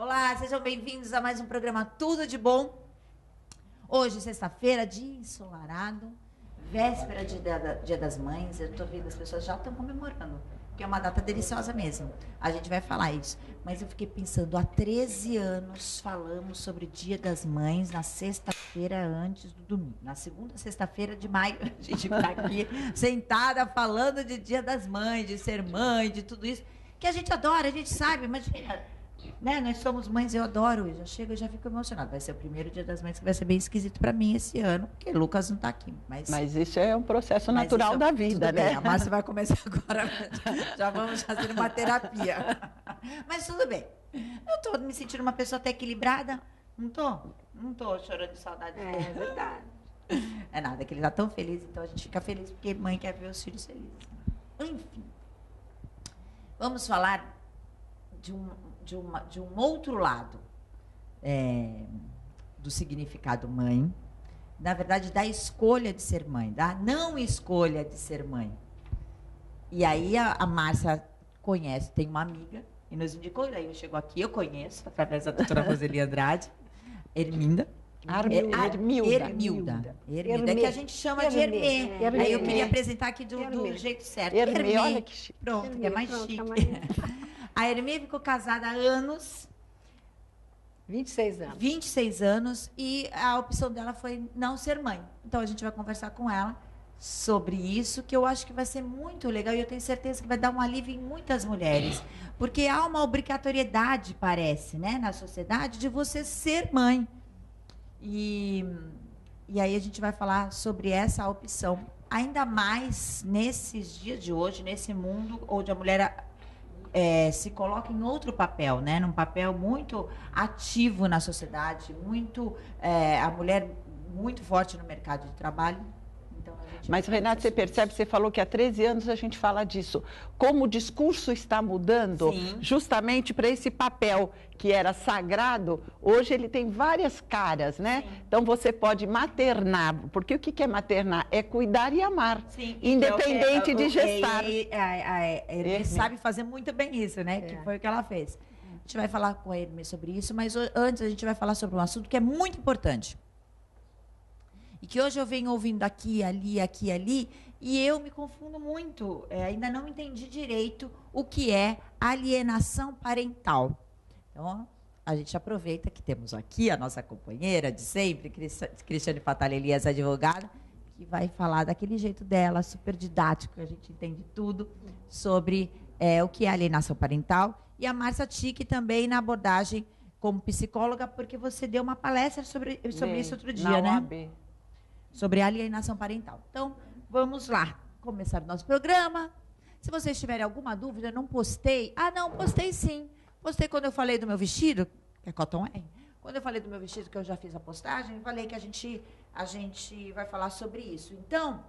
Olá, sejam bem-vindos a mais um programa Tudo de Bom. Hoje, sexta-feira, dia ensolarado, véspera de Dia das Mães. Eu tô vendo, as pessoas já estão comemorando, que é uma data deliciosa mesmo. A gente vai falar isso. Mas eu fiquei pensando, há 13 anos falamos sobre Dia das Mães na sexta-feira antes do domingo. Na segunda sexta-feira de maio, a gente está aqui sentada falando de Dia das Mães, de ser mãe, de tudo isso, que a gente adora, a gente sabe, imagina, né? Nós somos mães, eu adoro, eu já chego, eu já fico emocionada. Vai ser o primeiro Dia das Mães que vai ser bem esquisito para mim esse ano, porque Lucas não está aqui. Mas isso é um processo natural da vida, né? Bem, a Márcia vai começar agora, já vamos fazer uma terapia. Mas tudo bem. Eu estou me sentindo uma pessoa até equilibrada. Não estou? Não estou chorando de saudade. É verdade. É nada, que ele está tão feliz, então a gente fica feliz porque mãe quer ver os filhos felizes. Enfim. Vamos falar de um outro lado do significado mãe, na verdade, da escolha de ser mãe, da não escolha de ser mãe. E aí a Márcia conhece, tem uma amiga, e nos indicou, daí eu chego aqui, eu conheço, através da doutora Roseli Andrade, Erminda. Ermilda. É que a gente chama de Hermê. Aí eu queria apresentar aqui do jeito certo. Hermê, olha que chique. Pronto, que é mais chique. A Hermê ficou casada há anos. 26 anos. 26 anos, e a opção dela foi não ser mãe. Então a gente vai conversar com ela sobre isso, que eu acho que vai ser muito legal, e eu tenho certeza que vai dar um alívio em muitas mulheres. Porque há uma obrigatoriedade, parece, né, na sociedade, de você ser mãe. E aí a gente vai falar sobre essa opção, ainda mais nesses dias de hoje, nesse mundo onde a mulher se coloca em outro papel, né? Num papel muito ativo na sociedade, a mulher muito forte no mercado de trabalho. Então, mas, Renata, você percebe, você falou que há 13 anos a gente fala disso. Como o discurso está mudando, sim, justamente para esse papel que era sagrado, hoje ele tem várias caras, né? Sim. Então você pode maternar, porque o que é maternar? É cuidar e amar, sim, independente de gestar. Ele sabe fazer muito bem isso, né? Que foi o que ela fez. A gente vai falar com a Hermê sobre isso, mas antes a gente vai falar sobre um assunto que é muito importante. E que hoje eu venho ouvindo aqui, ali, e eu me confundo muito. Ainda não entendi direito o que é alienação parental. Então, a gente aproveita que temos aqui a nossa companheira de sempre, Cristiane Fatale Elias, advogada, que vai falar daquele jeito dela, super didático, a gente entende tudo sobre o que é alienação parental. E a Márcia Tique também na abordagem como psicóloga, porque você deu uma palestra sobre isso outro dia, né? UAB. Sobre alienação parental. Então, vamos lá, começar o nosso programa. Se vocês tiverem alguma dúvida, não postei. Ah, não, postei sim. Postei quando eu falei do meu vestido, que é Cotton R. Quando eu falei do meu vestido, que eu já fiz a postagem, eu falei que a gente vai falar sobre isso. Então,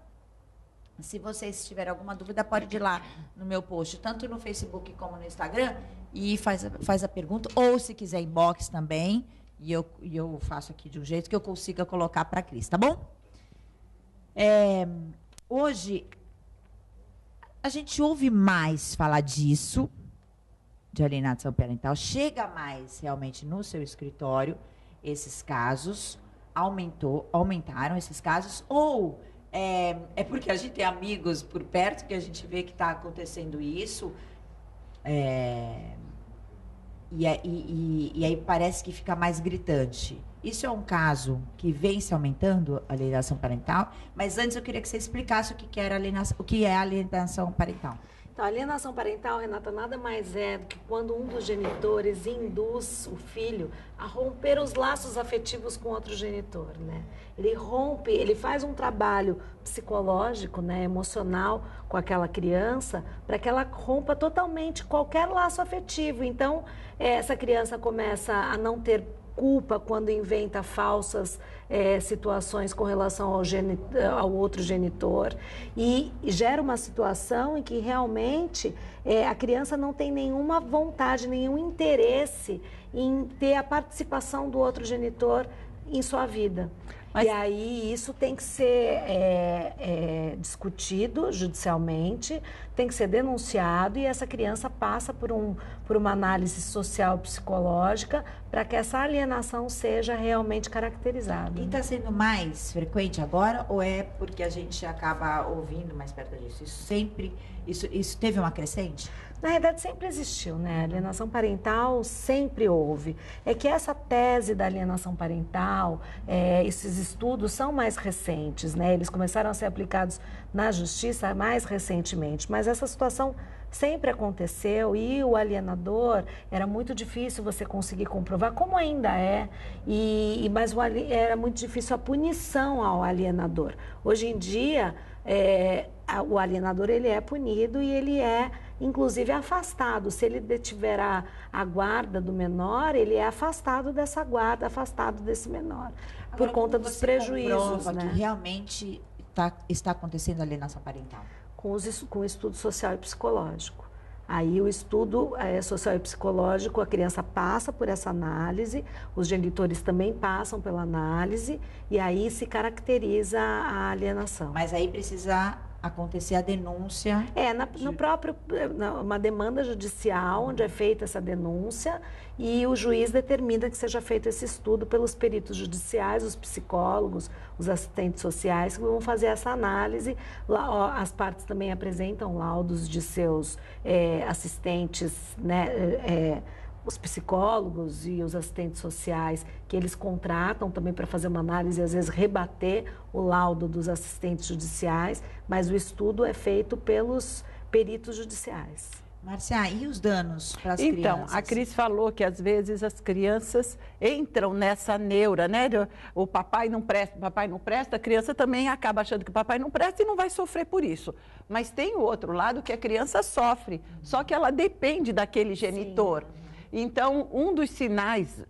se vocês tiverem alguma dúvida, pode ir lá no meu post, tanto no Facebook como no Instagram, e faz a pergunta, ou se quiser inbox também, e eu faço aqui de um jeito que eu consiga colocar para a Cris, tá bom? Hoje, a gente ouve mais falar disso, de alienação parental, chega mais realmente no seu escritório, esses casos, aumentaram esses casos, ou é porque a gente tem amigos por perto que a gente vê que está acontecendo isso, e aí parece que fica mais gritante. Isso é um caso que vem se aumentando, a alienação parental, mas antes eu queria que você explicasse o que é alienação parental. Então, a alienação parental, Renata, nada mais é do que quando um dos genitores induz o filho a romper os laços afetivos com outro genitor, né? Ele faz um trabalho psicológico, né, emocional com aquela criança para que ela rompa totalmente qualquer laço afetivo. Então, essa criança começa a não ter culpa quando inventa falsas situações com relação ao outro genitor, e gera uma situação em que realmente a criança não tem nenhuma vontade, nenhum interesse em ter a participação do outro genitor em sua vida. E aí isso tem que ser discutido judicialmente, tem que ser denunciado e essa criança passa por uma análise social psicológica para que essa alienação seja realmente caracterizada. E está sendo mais frequente agora ou é porque a gente acaba ouvindo mais perto disso? Isso teve uma crescente? Na verdade, sempre existiu, né? A alienação parental sempre houve. É que essa tese da alienação parental, esses estudos são mais recentes, né? Eles começaram a ser aplicados na justiça mais recentemente, mas essa situação sempre aconteceu e o alienador, era muito difícil você conseguir comprovar, como ainda é, mas era muito difícil a punição ao alienador. Hoje em dia, o alienador ele é punido e ele é inclusive afastado. Se ele detiver a guarda do menor, ele é afastado dessa guarda, afastado desse menor, por conta dos prejuízos, né? Que realmente está acontecendo alienação parental? Com o estudo social e psicológico. Aí o estudo social e psicológico, a criança passa por essa análise, os genitores também passam pela análise e aí se caracteriza a alienação. Mas aí precisa acontecer a denúncia. Uma demanda judicial, onde é feita essa denúncia e o juiz determina que seja feito esse estudo pelos peritos judiciais, os psicólogos, os assistentes sociais que vão fazer essa análise. As partes também apresentam laudos de seus assistentes, né? Os psicólogos e os assistentes sociais que eles contratam também para fazer uma análise e às vezes rebater o laudo dos assistentes judiciais, mas o estudo é feito pelos peritos judiciais. Márcia, e os danos para as crianças? Então, a Cris falou que às vezes as crianças entram nessa neura, né? O papai não presta, a criança também acaba achando que o papai não presta e não vai sofrer por isso. Mas tem o outro lado que a criança sofre, só que ela depende daquele genitor. Sim. Então, um dos sinais,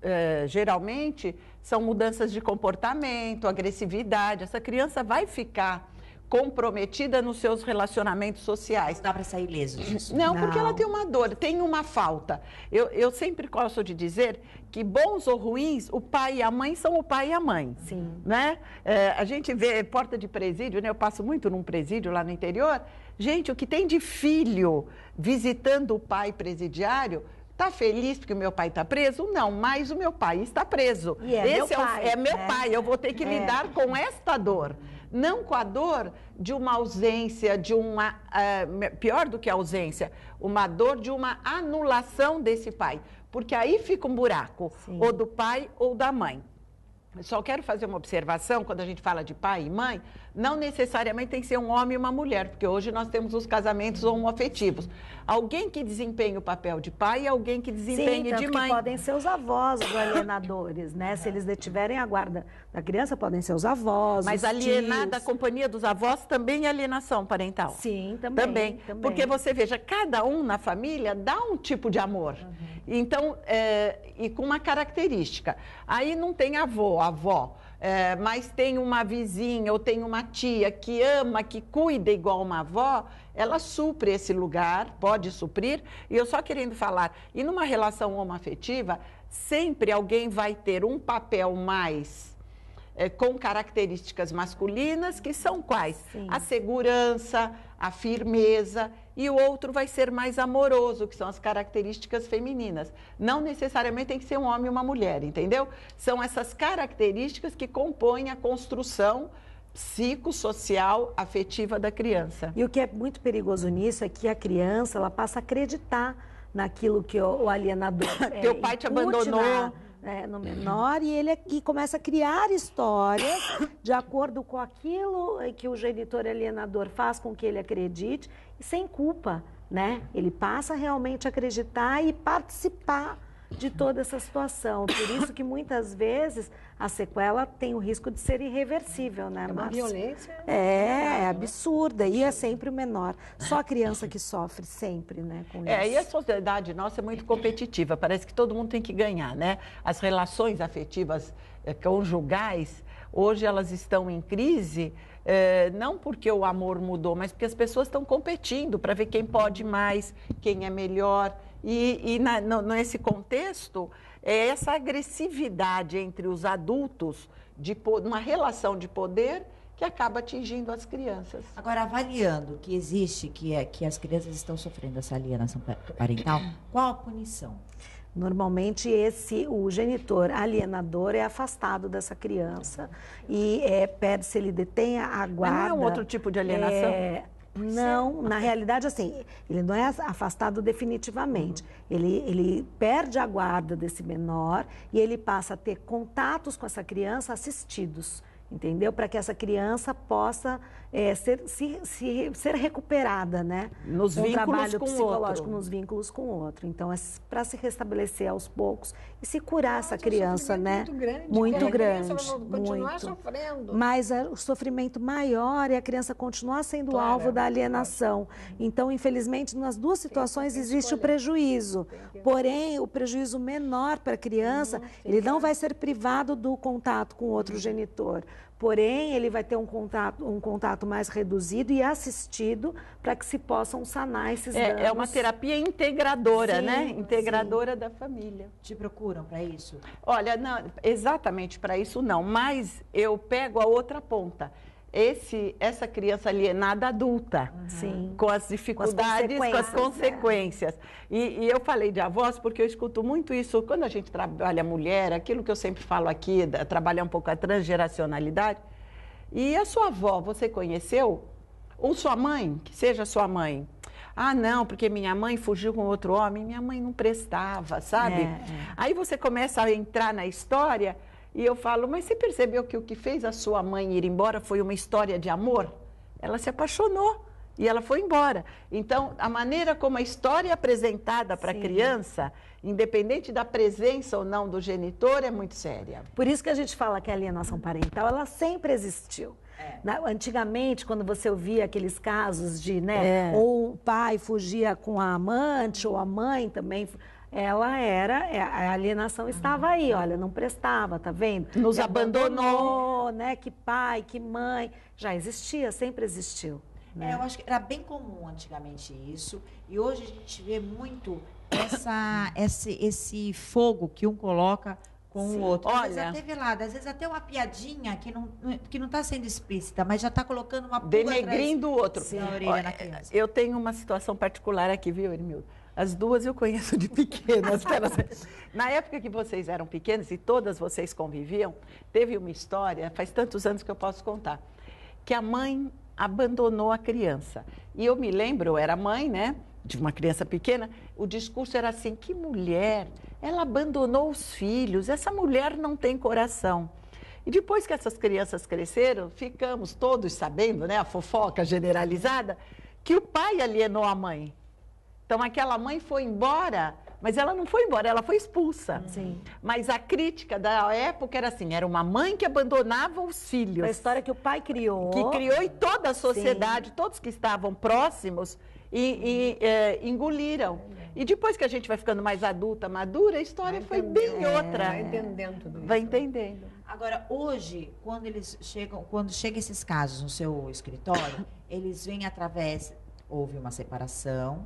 geralmente, são mudanças de comportamento, agressividade. Essa criança vai ficar comprometida nos seus relacionamentos sociais. Não dá para sair ileso disso. Não, porque ela tem uma dor, tem uma falta. Eu sempre gosto de dizer que, bons ou ruins, o pai e a mãe são o pai e a mãe. Sim. Né? A gente vê porta de presídio, né? Eu passo muito num presídio lá no interior. Gente, o que tem de filho visitando o pai presidiário... Está feliz porque o meu pai está preso? Não, mas o meu pai está preso. E Esse é meu pai, eu vou ter que lidar com esta dor. Não com a dor de uma ausência, pior do que a ausência, uma dor de uma anulação desse pai. Porque aí fica um buraco, Sim. ou do pai ou da mãe. Só quero fazer uma observação, quando a gente fala de pai e mãe, não necessariamente tem que ser um homem e uma mulher, porque hoje nós temos os casamentos homoafetivos. Alguém que desempenha o papel de pai e alguém que desempenha de mãe. Que podem ser os avós os alienadores, né? Se eles detiverem a guarda da criança, podem ser os avós, Mas alienada a companhia dos avós também é alienação parental. Sim, também. Porque você veja, cada um na família dá um tipo de amor. Então, e com uma característica. Aí não tem avó, mas tem uma vizinha ou tem uma tia que ama, que cuida igual uma avó, ela supre esse lugar, pode suprir. E eu só querendo falar, e numa relação homoafetiva, sempre alguém vai ter um papel mais com características masculinas, que são quais? Sim. A segurança, a firmeza, e o outro vai ser mais amoroso, que são as características femininas. Não necessariamente tem que ser um homem e uma mulher, entendeu? São essas características que compõem a construção psicossocial, afetiva da criança. E o que é muito perigoso nisso é que a criança, ela passa a acreditar naquilo que o alienador teu pai te abandonou. No menor, e ele aqui começa a criar histórias de acordo com aquilo que o genitor alienador faz com que ele acredite, e sem culpa, né? Ele passa realmente a acreditar e participar de toda essa situação. Por isso que muitas vezes a sequela tem o risco de ser irreversível, né, Márcia? Uma violência. É absurda, e é sempre o menor. Só a criança que sofre sempre, né, com isso. E a sociedade nossa é muito competitiva, parece que todo mundo tem que ganhar, né? As relações afetivas conjugais, hoje elas estão em crise, não porque o amor mudou, mas porque as pessoas estão competindo para ver quem pode mais, quem é melhor. Nesse contexto, é essa agressividade entre os adultos, uma relação de poder que acaba atingindo as crianças. Agora, avaliando que existe, que as crianças estão sofrendo essa alienação parental, qual a punição? Normalmente, o genitor alienador é afastado dessa criança e se ele detém a guarda... Mas não é um outro tipo de alienação? Não, na realidade, assim, ele não é afastado definitivamente. Ele perde a guarda desse menor e ele passa a ter contatos com essa criança assistidos, entendeu? Para que essa criança possa ser recuperada, né? Nos vínculos trabalho com o psicológico, outro. Nos vínculos com o outro. Então, é para se restabelecer aos poucos e se curar essa criança, né? Muito grande. Continuar sofrendo. Mas o sofrimento maior é a criança continuar sendo alvo da alienação. Então, infelizmente, nas duas situações existe o prejuízo. Porém, o prejuízo menor para a criança, ele não vai ser privado do contato com o outro genitor. Porém, ele vai ter um contato mais reduzido e assistido para que se possam sanar esses danos. É uma terapia integradora, Sim, né? Integradora da família. Te procuram para isso? Olha, não, exatamente para isso não, mas eu pego a outra ponta. Essa criança alienada adulta, com as dificuldades, com as consequências. E eu falei de avós porque eu escuto muito isso, quando a gente trabalha mulher, aquilo que eu sempre falo aqui, trabalhar um pouco a transgeracionalidade. E a sua avó, você conheceu? Ou sua mãe, que seja sua mãe. Ah, não, porque minha mãe fugiu com outro homem, minha mãe não prestava, sabe? Aí você começa a entrar na história... E eu falo, mas você percebeu que o que fez a sua mãe ir embora foi uma história de amor? Ela se apaixonou e ela foi embora. Então, a maneira como a história é apresentada para a criança, independente da presença ou não do genitor, é muito séria. Por isso que a gente fala que a alienação parental, ela sempre existiu. Antigamente, quando você ouvia aqueles casos de, né, ou o pai fugia com a amante, ou a mãe também... a alienação estava aí, olha, não prestava, tá vendo? Nos abandonou, né? Que pai, que mãe, já existia, sempre existiu. Né? Eu acho que era bem comum antigamente isso, e hoje a gente vê muito esse fogo que um coloca com o outro. Às vezes até velado, às vezes até uma piadinha que não está sendo explícita, mas já está colocando uma pulga denegrindo o outro. Na orelha da criança. Eu tenho uma situação particular aqui, viu, Hermilda? As duas eu conheço de pequenas. Na época que vocês eram pequenas e todas vocês conviviam, teve uma história, faz tantos anos que eu posso contar, que a mãe abandonou a criança. E eu me lembro, eu era mãe, né, de uma criança pequena, o discurso era assim, que mulher, ela abandonou os filhos, essa mulher não tem coração. E depois que essas crianças cresceram, ficamos todos sabendo, né, a fofoca generalizada, que o pai alienou a mãe. Então, aquela mãe foi embora, mas ela não foi embora, ela foi expulsa. Sim. Mas a crítica da época era assim, era uma mãe que abandonava os filhos. A história que o pai criou. Que criou e toda a sociedade, todos que estavam próximos, engoliram. E depois que a gente vai ficando mais adulta, madura, a história foi bem outra. Vai entendendo tudo isso. Vai entendendo. Agora, hoje, quando chegam esses casos no seu escritório, eles vêm houve uma separação,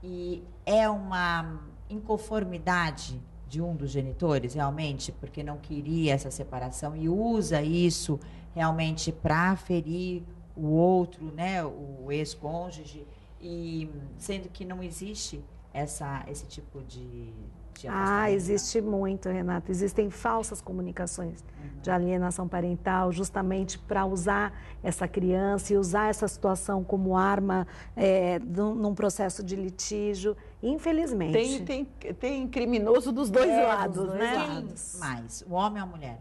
e é uma inconformidade de um dos genitores, realmente, porque não queria essa separação e usa isso realmente para ferir o outro, né, o ex-cônjuge, e sendo que não existe esse tipo de existe muito, Renata. Existem falsas comunicações de alienação parental, justamente para usar essa criança e usar essa situação como arma num processo de litígio, infelizmente. Tem criminoso dos dois lados, né? Lados. Mais, o homem ou a mulher?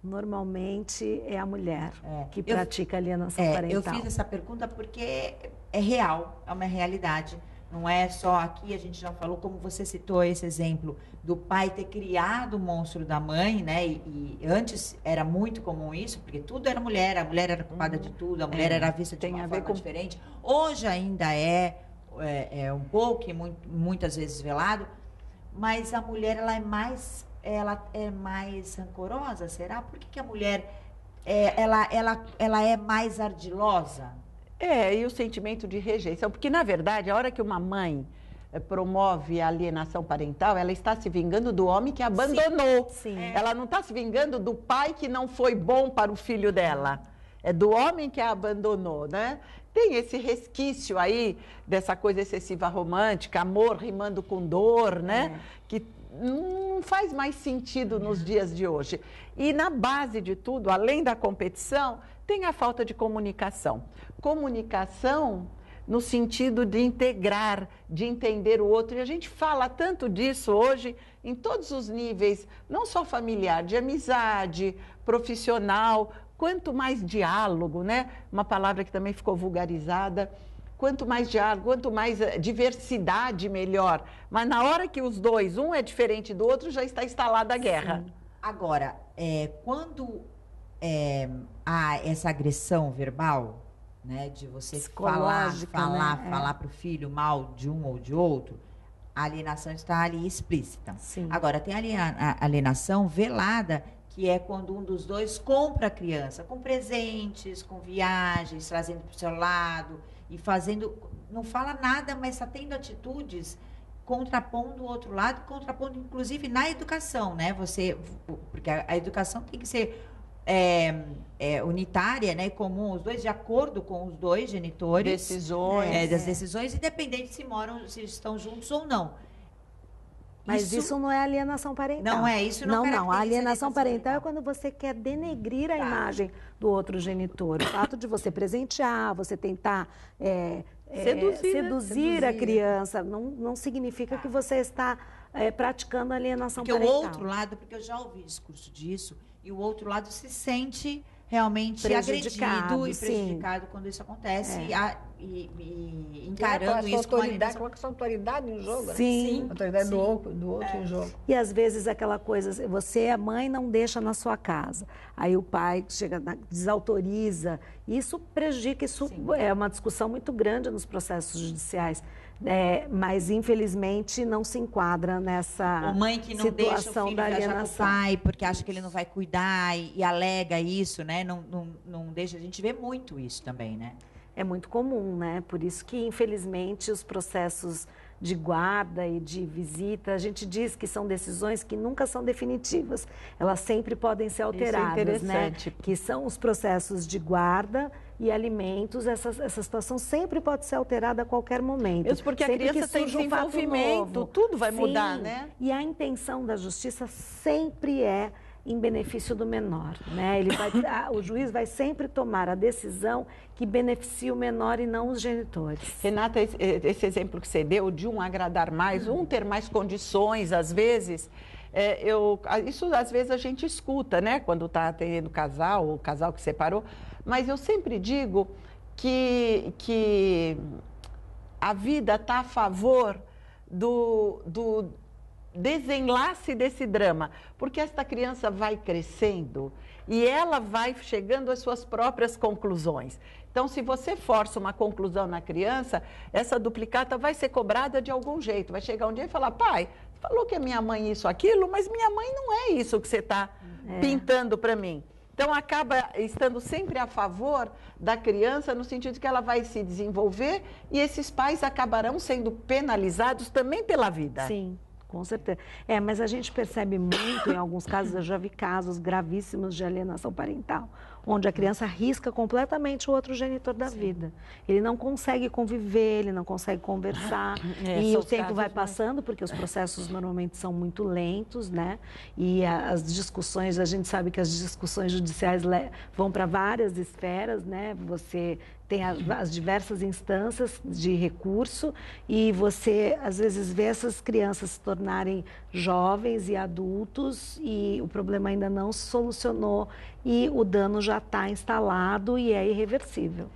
Normalmente é a mulher que pratica alienação parental. Eu fiz essa pergunta porque é real, é uma realidade. Não é só aqui, a gente já falou, como você citou esse exemplo do pai ter criado o monstro da mãe, né? E antes era muito comum isso, porque tudo era mulher, a mulher era culpada de tudo, a mulher era vista de uma forma diferente. Hoje ainda é um pouco, e muitas vezes velado, mas a mulher ela é mais rancorosa, será? Por que a mulher ela é mais ardilosa? E o sentimento de rejeição, porque, na verdade, a hora que uma mãe promove a alienação parental, ela está se vingando do homem que abandonou. Sim. Ela não está se vingando do pai que não foi bom para o filho dela. É do homem que a abandonou, né? Tem esse resquício aí dessa coisa excessiva romântica, amor rimando com dor, né? Que não faz mais sentido nos dias de hoje. E na base de tudo, além da competição, tem a falta de comunicação. Comunicação no sentido de integrar, de entender o outro. E a gente fala tanto disso hoje em todos os níveis, não só familiar, de amizade, profissional. Quanto mais diálogo, né? Uma palavra que também ficou vulgarizada. Quanto mais diálogo, quanto mais diversidade, melhor. Mas na hora que os dois, um é diferente do outro, já está instalada a guerra. Sim. Agora, quando há essa agressão verbal, né, de você falar para o filho mal de um ou de outro, a alienação está ali explícita. Sim. Agora, tem a alienação velada, que é quando um dos dois compra a criança, com presentes, com viagens, trazendo para o seu lado e fazendo, não fala nada, mas está tendo atitudes contrapondo o outro lado, contrapondo inclusive na educação, né? Porque a educação tem que ser unitária, né? Comum, os dois, de acordo com os dois genitores. Decisões. Das decisões, independente se estão juntos ou não. Mas isso não é alienação parental. Não é, isso não caracteriza a alienação parental é quando você quer denegrir a imagem do outro genitor. O fato de você presentear, você tentar seduzir a criança, não significa que você está praticando alienação parental. O outro lado, porque eu já ouvi discurso disso, e o outro lado se sente realmente agredido e prejudicado quando isso acontece. E encarando isso com coloca essa autoridade em jogo, sim, né? A autoridade do outro em jogo. E às vezes aquela coisa, você, a mãe, não deixa na sua casa. Aí o pai chega, desautoriza. Isso prejudica, isso é uma discussão muito grande nos processos judiciais. Mas infelizmente não se enquadra nessa mãe que não situação deixa o da filho viajar alienação. com o pai porque acha que ele não vai cuidar e alega isso, né? Não deixa. A gente vê muito isso também, né? É muito comum, né? Por isso que, infelizmente, os processos de guarda e de visita, a gente diz que são decisões que nunca são definitivas. Elas sempre podem ser alteradas, né? Que são os processos de guarda e alimentos, essa situação sempre pode ser alterada a qualquer momento. Isso porque sempre a criança tem desenvolvimento, tudo vai mudar, né? E a intenção da justiça sempre é em benefício do menor, né? O juiz vai sempre tomar a decisão que beneficia o menor e não os genitores. Renata, esse exemplo que você deu de um agradar mais, um ter mais condições, às vezes, isso às vezes a gente escuta, né? Quando está atendendo o casal que separou, mas eu sempre digo que a vida está a favor do desenlace desse drama, porque esta criança vai crescendo e ela vai chegando às suas próprias conclusões. Então, se você força uma conclusão na criança, essa duplicata vai ser cobrada de algum jeito. Vai chegar um dia e falar, pai, falou que a minha mãe isso, aquilo, mas minha mãe não é isso que você está pintando para mim. Então, acaba estando sempre a favor da criança, no sentido de que ela vai se desenvolver e esses pais acabarão sendo penalizados também pela vida. Sim. Com certeza. Mas a gente percebe muito, em alguns casos, eu já vi casos gravíssimos de alienação parental, onde a criança risca completamente o outro genitor da vida. Ele não consegue conviver, ele não consegue conversar, e o tempo vai passando, porque os processos normalmente são muito lentos, né? E as discussões, a gente sabe que as discussões judiciais vão para várias esferas, né? Você tem as diversas instâncias de recurso e você, às vezes, vê essas crianças se tornarem jovens e adultos e o problema ainda não se solucionou e o dano já está instalado e é irreversível.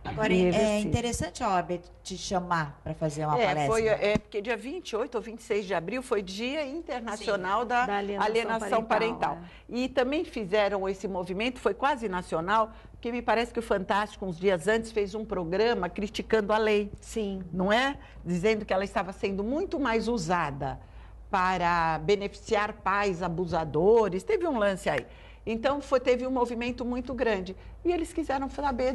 Agora, é interessante a OAB te chamar para fazer uma palestra. Porque dia 28 ou 26 de abril foi Dia Internacional da Alienação Parental. E também fizeram esse movimento, foi quase nacional, porque me parece que o Fantástico, uns dias antes, fez um programa criticando a lei. Sim. Não é? Dizendo que ela estava sendo muito mais usada para beneficiar pais abusadores. Teve um lance aí. Então, teve um movimento muito grande. E eles quiseram saber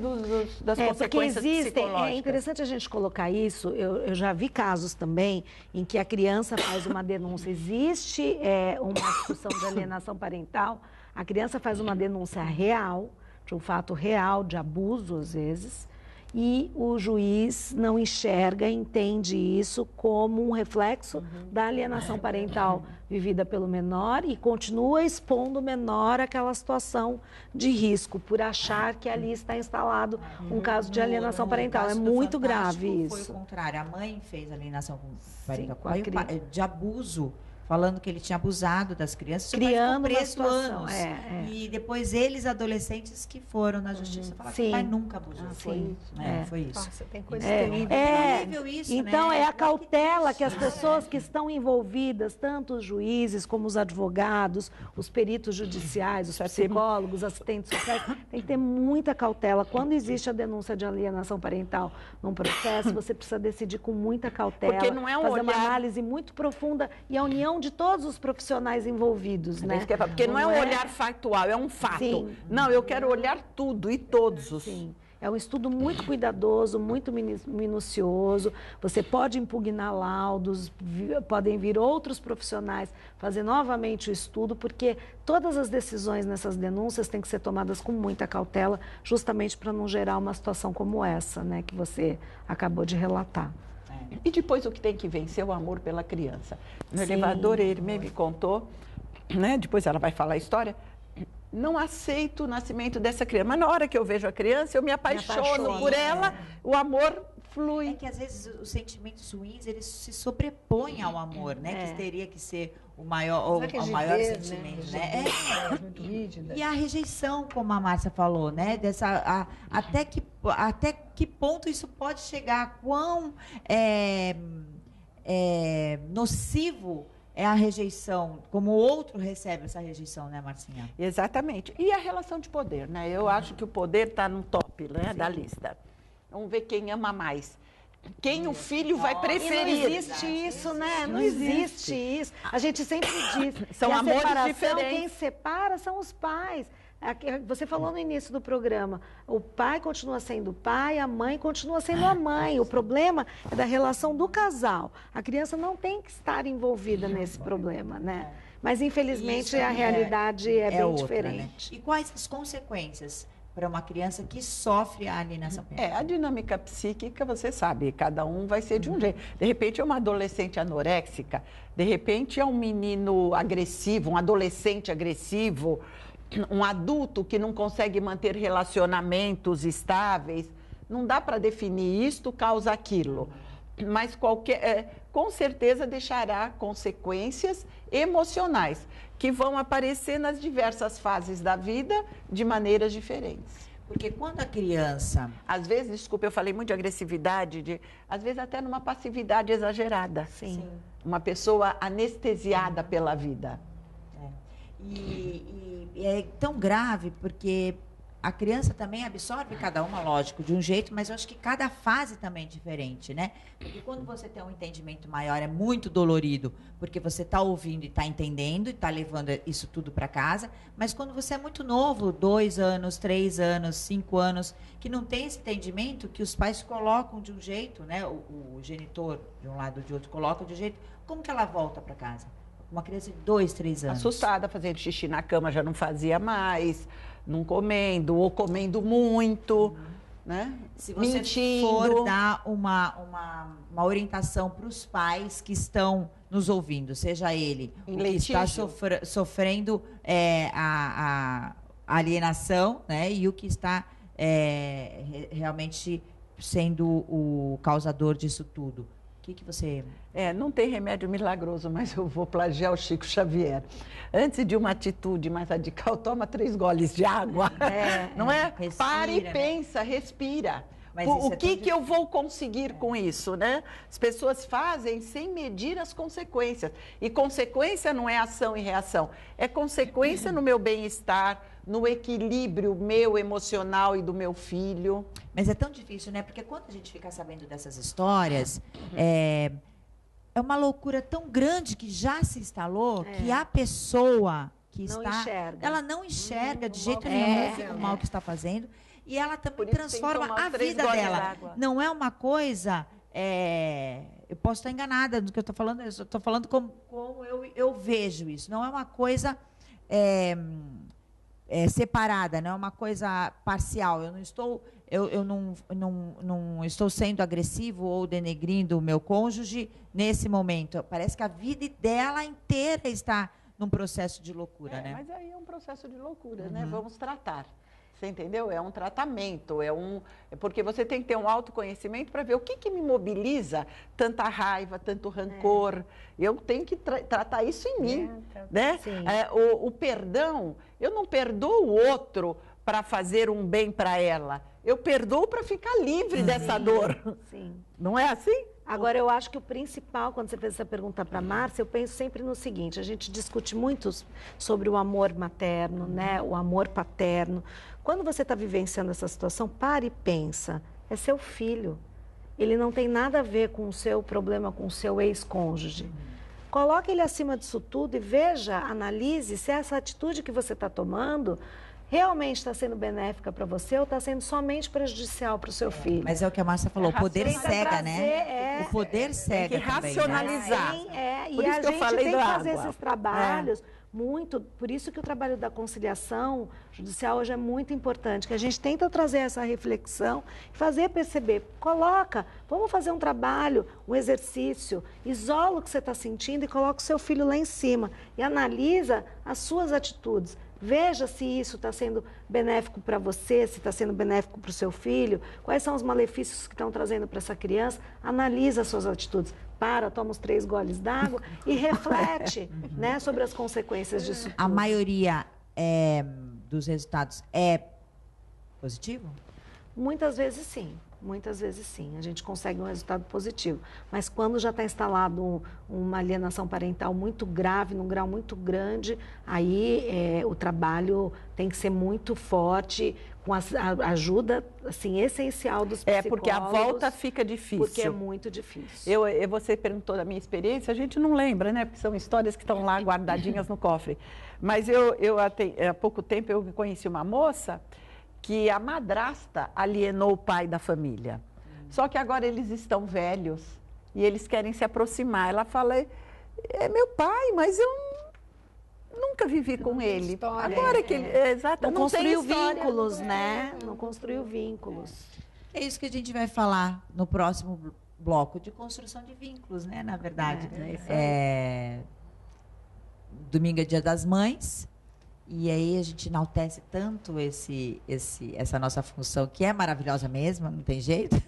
das consequências psicológicas. É interessante a gente colocar isso. Eu já vi casos também em que a criança faz uma denúncia. Existe uma discussão de alienação parental. A criança faz uma denúncia real, de um fato real, de abuso, às vezes, e o juiz não enxerga, entende isso como um reflexo da alienação parental vivida pelo menor e continua expondo o menor àquela situação de risco, por achar que ali está instalado um caso de alienação parental. É muito grave isso. Foi o contrário, a mãe fez alienação parental, de abuso, falando que ele tinha abusado das crianças, criando preso anos. E depois eles, adolescentes, que foram na justiça falar que o pai nunca abusou. Foi isso. Nossa, tem coisa terrível. Isso, então, é a cautela que as pessoas que estão envolvidas, tanto os juízes como os advogados, os peritos judiciais, os psicólogos, assistentes sociais, tem que ter muita cautela. Quando existe a denúncia de alienação parental num processo, você precisa decidir com muita cautela, porque não é fazer uma análise muito profunda e a união de todos os profissionais envolvidos, né? Porque não é um olhar factual, é um fato. Sim. Não, eu quero olhar tudo e todos os... Sim. É um estudo muito cuidadoso, muito minucioso. Você pode impugnar laudos, podem vir outros profissionais fazer novamente o estudo, porque todas as decisões nessas denúncias têm que ser tomadas com muita cautela, justamente para não gerar uma situação como essa, né, que você acabou de relatar. E depois o que tem que vencer é o amor pela criança. No elevador, ele me contou, né? Depois ela vai falar a história. Não aceito o nascimento dessa criança. Mas na hora que eu vejo a criança, eu me apaixono por ela, o amor flui. É que às vezes os sentimentos ruins, eles se sobrepõem ao amor, né? Que teria que ser o maior sentimento, né? Muito rígida. E a rejeição, como a Márcia falou, né? Até que ponto isso pode chegar, quão nocivo é a rejeição, como o outro recebe essa rejeição, né, Marcinha? Exatamente. E a relação de poder, né? Eu acho que o poder está no top, né, da lista. Vamos ver quem ama mais. Quem o filho vai preferir. E não existe isso, né? Não existe isso. A gente sempre diz. São amores diferentes. Quem separa são os pais. Você falou no início do programa, o pai continua sendo o pai, a mãe continua sendo a mãe. O problema é da relação do casal. A criança não tem que estar envolvida nesse problema, né? Mas, infelizmente, a realidade é bem outra, diferente. Né? E quais as consequências para uma criança que sofre a alienação parental? A dinâmica psíquica, você sabe, cada um vai ser de um jeito. De repente é uma adolescente anoréxica, de repente é um menino agressivo, um adolescente agressivo, um adulto que não consegue manter relacionamentos estáveis. Não dá para definir isto causa aquilo, mas com certeza deixará consequências emocionais que vão aparecer nas diversas fases da vida de maneiras diferentes. Porque quando a criança... Às vezes, desculpa, eu falei muito de agressividade, às vezes até numa passividade exagerada. Sim. Uma pessoa anestesiada pela vida. E é tão grave porque a criança também absorve cada uma, lógico, de um jeito, mas eu acho que cada fase também é diferente, né? Porque quando você tem um entendimento maior, é muito dolorido, porque você está ouvindo e está entendendo e está levando isso tudo para casa, mas quando você é muito novo, 2 anos, 3 anos, 5 anos, que não tem esse entendimento, que os pais colocam de um jeito, né? O genitor, de um lado ou de outro, coloca de um jeito, como que ela volta para casa? Uma criança de 2, 3 anos. Assustada, fazendo xixi na cama, já não fazia mais, não comendo, ou comendo muito, né? Se você for dar uma orientação para os pais que estão nos ouvindo, seja ele o que está sofrendo a alienação, né? E o que está realmente sendo o causador disso tudo. O que você... não tem remédio milagroso, mas eu vou plagiar o Chico Xavier. Antes de uma atitude mais radical, toma 3 goles de água. Não é? Respira, para e pensa, respira. Mas o que eu vou conseguir com isso, né? As pessoas fazem sem medir as consequências. E consequência não é ação e reação. É consequência no meu bem-estar, no equilíbrio meu emocional e do meu filho. Mas é tão difícil, né? Porque quando a gente fica sabendo dessas histórias, é uma loucura tão grande que já se instalou que a pessoa que não está... enxerga. Ela não enxerga de jeito nenhum o mal que está fazendo. E ela também transforma a vida dela. Não é uma coisa... eu posso estar enganada do que eu estou falando. Eu estou falando como eu vejo isso. Não é uma coisa... separada, não é uma coisa parcial. Eu não estou sendo agressivo ou denegrindo o meu cônjuge nesse momento. Parece que a vida dela inteira está num processo de loucura, né? Mas aí é um processo de loucura, né? Vamos tratar. Você entendeu? É um tratamento, porque você tem que ter um autoconhecimento para ver o que me mobiliza tanta raiva, tanto rancor. Eu tenho que tratar isso em mim, né? O perdão, eu não perdoo o outro para fazer um bem para ela. Eu perdoo para ficar livre dessa dor. Sim. Não é assim? Agora, eu acho que o principal, quando você fez essa pergunta para a Márcia, eu penso sempre no seguinte, a gente discute muito sobre o amor materno, né? O amor paterno. Quando você está vivenciando essa situação, pare e pensa, é seu filho. Ele não tem nada a ver com o seu problema com o seu ex-cônjuge. Coloque ele acima disso tudo e veja, analise se essa atitude que você está tomando realmente está sendo benéfica para você ou está sendo somente prejudicial para o seu filho. Mas é o que a Márcia falou, o poder cega, né? O poder cega tem que também, racionalizar. Né? Por E isso a que eu gente falei tem que da fazer água. esses trabalhos muito, por isso que o trabalho da conciliação judicial hoje é muito importante, que a gente tenta trazer essa reflexão e fazer perceber, vamos fazer um trabalho, um exercício, isola o que você está sentindo e coloca o seu filho lá em cima e analisa as suas atitudes. Veja se isso está sendo benéfico para você, se está sendo benéfico para o seu filho, quais são os malefícios que estão trazendo para essa criança, analisa as suas atitudes. Toma uns 3 goles d'água e reflete né, sobre as consequências disso tudo. A maioria dos resultados é positivo? Muitas vezes sim. Muitas vezes sim, a gente consegue um resultado positivo. Mas quando já está instalado uma alienação parental muito grave, num grau muito grande, aí o trabalho tem que ser muito forte, com a ajuda assim, essencial dos psicólogos. Porque a volta fica difícil. Porque é muito difícil. Você perguntou da minha experiência, a gente não lembra, né? Porque são histórias que estão lá guardadinhas no cofre. Mas há pouco tempo eu conheci uma moça que a madrasta alienou o pai da família. Só que agora eles estão velhos e eles querem se aproximar. Ela fala, é meu pai, mas eu nunca vivi com ele. História, agora que ele... Não construiu história, vínculos, né? Não construiu vínculos. É isso que a gente vai falar no próximo bloco, de construção de vínculos, né? Na verdade. Domingo é Dia das Mães. E aí a gente enaltece tanto essa nossa função, que é maravilhosa mesmo, não tem jeito.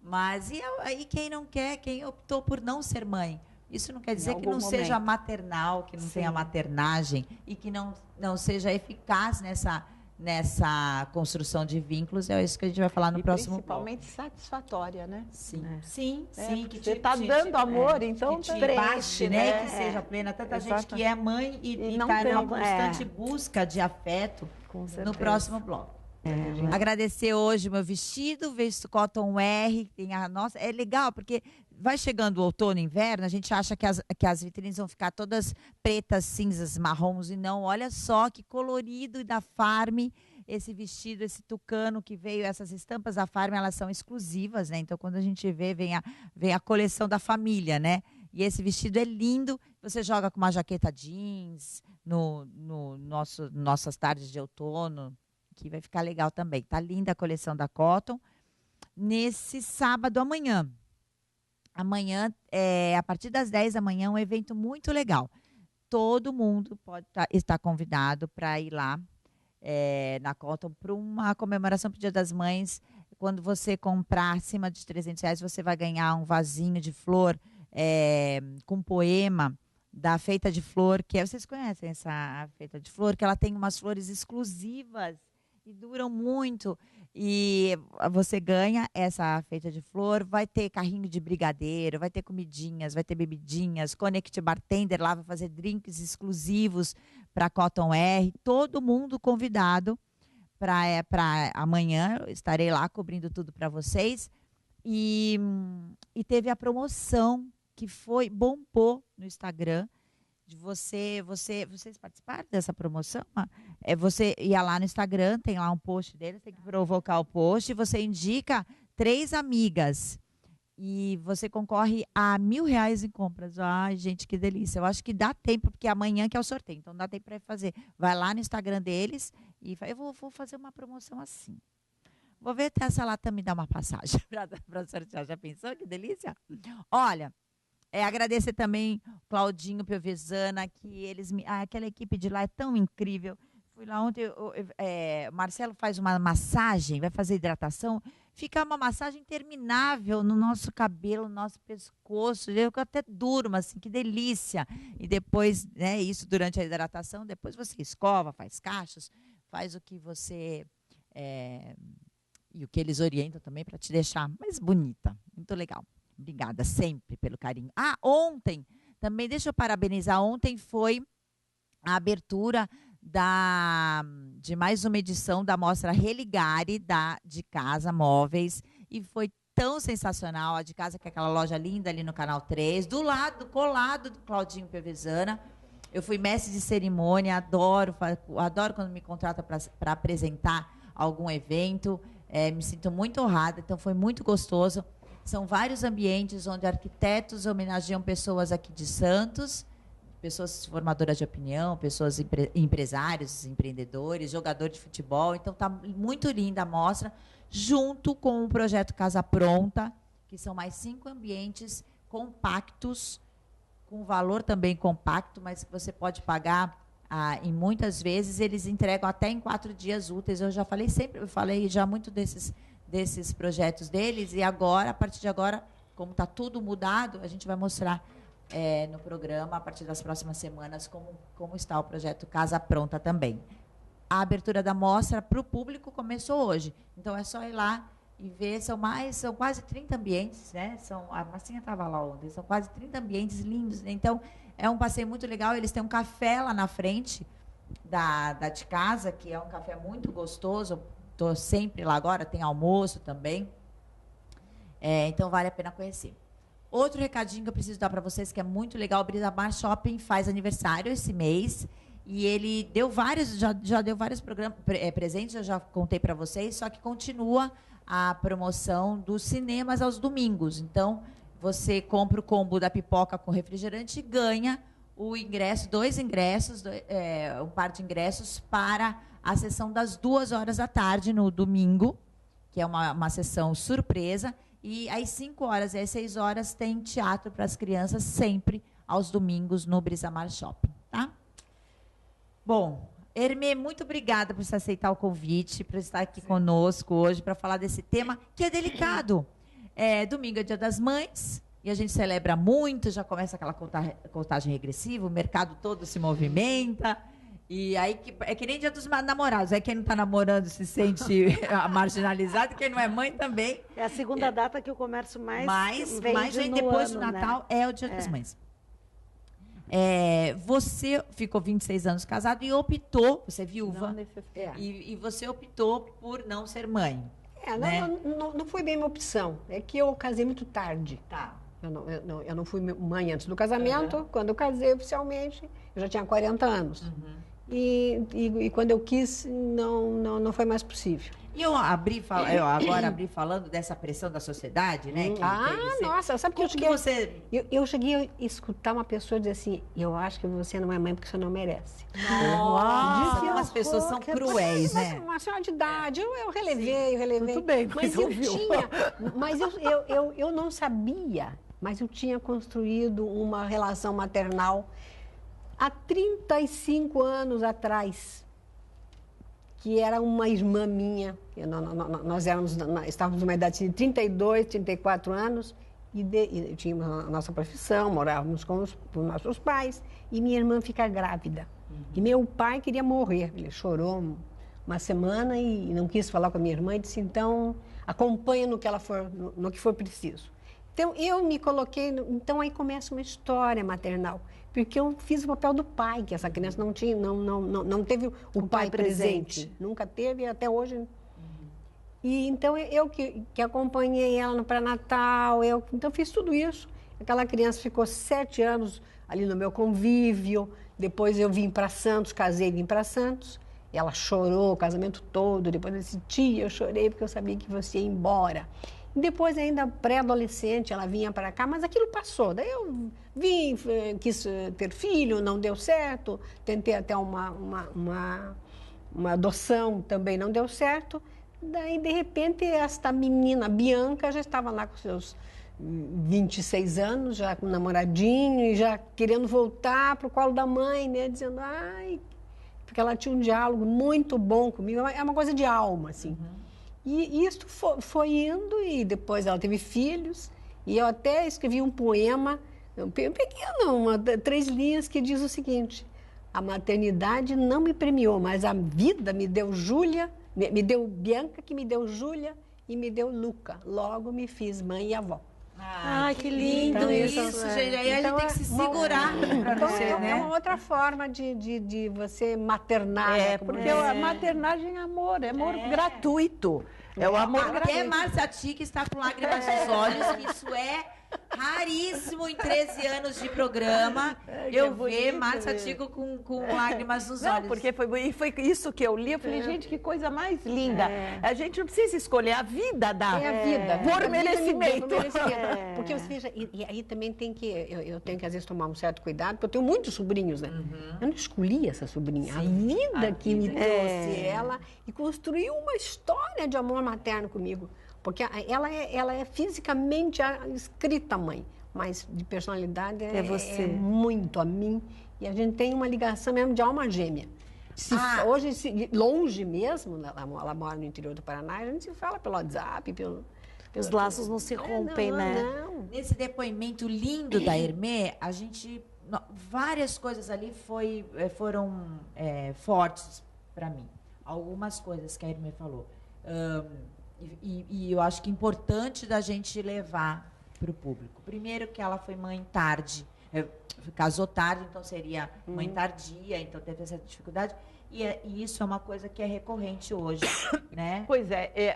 Mas e aí quem não quer, quem optou por não ser mãe? Isso não quer dizer que não seja maternal, que não tenha maternagem e que não seja eficaz nessa construção de vínculos. É isso que a gente vai falar no próximo bloco. Principalmente satisfatória, né? Sim, sim. Que você está dando amor, então que te baixe, né? Que seja plena. Tanta gente que é mãe e está numa constante busca de afeto. No próximo bloco. Agradecer hoje o meu vestido, vestido Cotton R, tem a nossa. É legal, porque vai chegando o outono e inverno, a gente acha que as vitrines vão ficar todas pretas, cinzas, marrons, e não. Olha só que colorido da Farm, esse vestido, esse tucano que veio, essas estampas da Farm, elas são exclusivas, né? Então, quando a gente vê, vem a coleção da família, né? E esse vestido é lindo, você joga com uma jaqueta jeans, nossas tardes de outono, que vai ficar legal também. Tá linda a coleção da Cotton. Nesse sábado, amanhã, a partir das 10 da manhã, um evento muito legal. Todo mundo pode estar convidado para ir lá na Cotton para uma comemoração para o Dia das Mães. Quando você comprar acima de R$300, você vai ganhar um vasinho de flor com poema da Feita de Flor, que vocês conhecem essa Feita de Flor, que ela tem umas flores exclusivas e duram muito. E você ganha essa Feita de Flor, vai ter carrinho de brigadeiro, vai ter comidinhas, vai ter bebidinhas, Connect Bartender lá vai fazer drinks exclusivos para Cotton R. Todo mundo convidado para amanhã. Eu estarei lá cobrindo tudo para vocês. E teve a promoção que bombou no Instagram, de vocês participaram dessa promoção? Você ia lá no Instagram, tem lá um post deles, tem que provocar o post, e você indica 3 amigas. E você concorre a R$1.000 em compras. Ai, gente, que delícia. Eu acho que dá tempo, porque amanhã que é o sorteio, então dá tempo para fazer. Vai lá no Instagram deles e eu vou fazer uma promoção assim. Vou ver até se ela também dá uma passagem para sortear. Já pensou? Que delícia? Olha, agradecer também Claudinho Piovesana, que aquela equipe de lá é tão incrível. Fui lá ontem, Marcelo faz uma massagem, vai fazer hidratação, fica uma massagem interminável no nosso cabelo, no nosso pescoço. Eu até durmo, assim, que delícia. E depois, né, isso durante a hidratação, depois você escova, faz cachos, faz o que você... e o que eles orientam também para te deixar mais bonita. Muito legal. Obrigada sempre pelo carinho. Ontem, também, deixa eu parabenizar, ontem foi a abertura de mais uma edição da Mostra Religare de Casa Móveis, e foi tão sensacional. A de casa, que é aquela loja linda ali no Canal 3, colado do Claudinho Piovesana. Eu fui mestre de cerimônia, adoro quando me contrata para apresentar algum evento, me sinto muito honrada, então foi muito gostoso. São vários ambientes onde arquitetos homenageiam pessoas aqui de Santos, pessoas formadoras de opinião, pessoas empresários, empreendedores, jogador de futebol. Então, está muito linda a mostra, junto com o projeto Casa Pronta, que são mais 5 ambientes compactos, com valor também compacto, mas que você pode pagar em muitas vezes. Eles entregam até em 4 dias úteis. Eu falei já muito desses projetos deles, e agora, a partir de agora, como está tudo mudado, a gente vai mostrar no programa, a partir das próximas semanas, como está o projeto Casa Pronta também. A abertura da mostra para o público começou hoje, então é só ir lá e ver. São quase 30 ambientes, né? A Marcinha estava lá ontem, são quase 30 ambientes lindos, né? Então é um passeio muito legal. Eles têm um café lá na frente da de casa, que é um café muito gostoso. Estou sempre lá agora, tem almoço também, então vale a pena conhecer. Outro recadinho que eu preciso dar para vocês, que é muito legal: o Brisamar Shopping faz aniversário esse mês, e ele deu já deu vários presentes, eu já contei para vocês, só que continua a promoção dos cinemas aos domingos. Então, você compra o combo da pipoca com refrigerante e ganha o ingresso, 2 ingressos, um par de ingressos para a sessão das 2h da tarde no domingo, que é uma sessão surpresa. E às 5h e às 6h tem teatro para as crianças, sempre aos domingos no Brisamar Shopping, tá? Bom, Hermê, muito obrigada por você aceitar o convite, por estar aqui conosco hoje para falar desse tema que é delicado. Domingo é Dia das Mães, e a gente celebra muito, já começa aquela contagem regressiva, o mercado todo se movimenta. E aí, é que nem Dia dos Namorados. Aí quem não está namorando se sente marginalizado, quem não é mãe também. É a segunda data que o comércio mais vem depois do Natal, né? É o Dia das Mães. Você ficou 26 anos casado e optou, você é viúva, e você optou por não ser mãe. Né? Não foi bem uma opção. É que eu casei muito tarde. Tá. Eu não fui mãe antes do casamento. Quando eu casei oficialmente, eu já tinha 40 anos. E quando eu quis, não foi mais possível. E eu agora abri falando dessa pressão da sociedade, né? Nossa, sabe que eu cheguei a escutar uma pessoa dizer assim: eu acho que você não é mãe porque você não merece. Nossa, as pessoas são cruéis, né? Uma senhora de idade, eu relevei. Tudo bem, mas eu não sabia, mas eu tinha construído uma relação maternal há 35 anos atrás, que era uma irmã minha. Nós estávamos numa idade de 32, 34 anos, e tínhamos a nossa profissão, morávamos com os nossos pais, e minha irmã fica grávida. E meu pai queria morrer, ele chorou uma semana e não quis falar com a minha irmã, e disse: então, acompanha no que for preciso. Então, eu me coloquei... Então, aí começa uma história maternal. Porque eu fiz o papel do pai, que essa criança não teve o pai presente. Nunca teve, até hoje. E então, eu que acompanhei ela no pré-natal, então fiz tudo isso. Aquela criança ficou 7 anos ali no meu convívio. Depois eu vim para Santos, casei e vim para Santos. Ela chorou o casamento todo. Depois desse tia, eu chorei porque eu sabia que você ia embora. E depois, ainda pré-adolescente, ela vinha para cá, mas aquilo passou. Daí eu vim, quis ter filho, não deu certo. Tentei até uma adoção, também não deu certo. Daí, de repente, esta menina, Bianca, já estava lá com seus 26 anos, já com um namoradinho, e já querendo voltar para o colo da mãe, né? Dizendo, ai... Porque ela tinha um diálogo muito bom comigo, é uma coisa de alma, assim. Uhum. E isso foi indo, e depois ela teve filhos, e eu até escrevi um poema, pequeno, 3 linhas, que diz o seguinte: a maternidade não me premiou, mas a vida me deu Júlia, me deu Bianca, que me deu Júlia, e me deu Luca. Logo me fiz mãe e avó. Ai, que lindo então, isso, gente. Aí então, a gente tem que se segurar para você, né? É uma outra forma de você maternar. Porque a maternagem é amor gratuito. É o amor gratuito. Até Márcia Tica está com lágrimas nos olhos, que isso é raríssimo em 13 anos de programa. Eu ver Márcia Tica com lágrimas nos olhos. Porque foi isso que eu li. Eu falei, gente, que coisa mais linda. A gente não precisa escolher a vida da... É a vida. Por merecimento. Porque você veja, e aí também tem que... Eu tenho que, às vezes, tomar um certo cuidado, porque eu tenho muitos sobrinhos, né? Uhum. Eu não escolhi essa sobrinha. Sim, a vida que me trouxe ela e construiu uma história de amor materno comigo. Porque ela é fisicamente escrita mãe, mas de personalidade é muito a mim. E a gente tem uma ligação mesmo de alma gêmea. Hoje, longe mesmo, ela mora no interior do Paraná, a gente se fala pelo WhatsApp, os laços não se rompem, né? Não. Nesse depoimento lindo da Hermê, a gente... Várias coisas ali foram fortes para mim. Algumas coisas que a Hermê falou. E eu acho que é importante da gente levar para o público. Primeiro que ela foi mãe tarde, casou tarde, então seria mãe tardia, então teve essa dificuldade. E isso é uma coisa que é recorrente hoje, né? Pois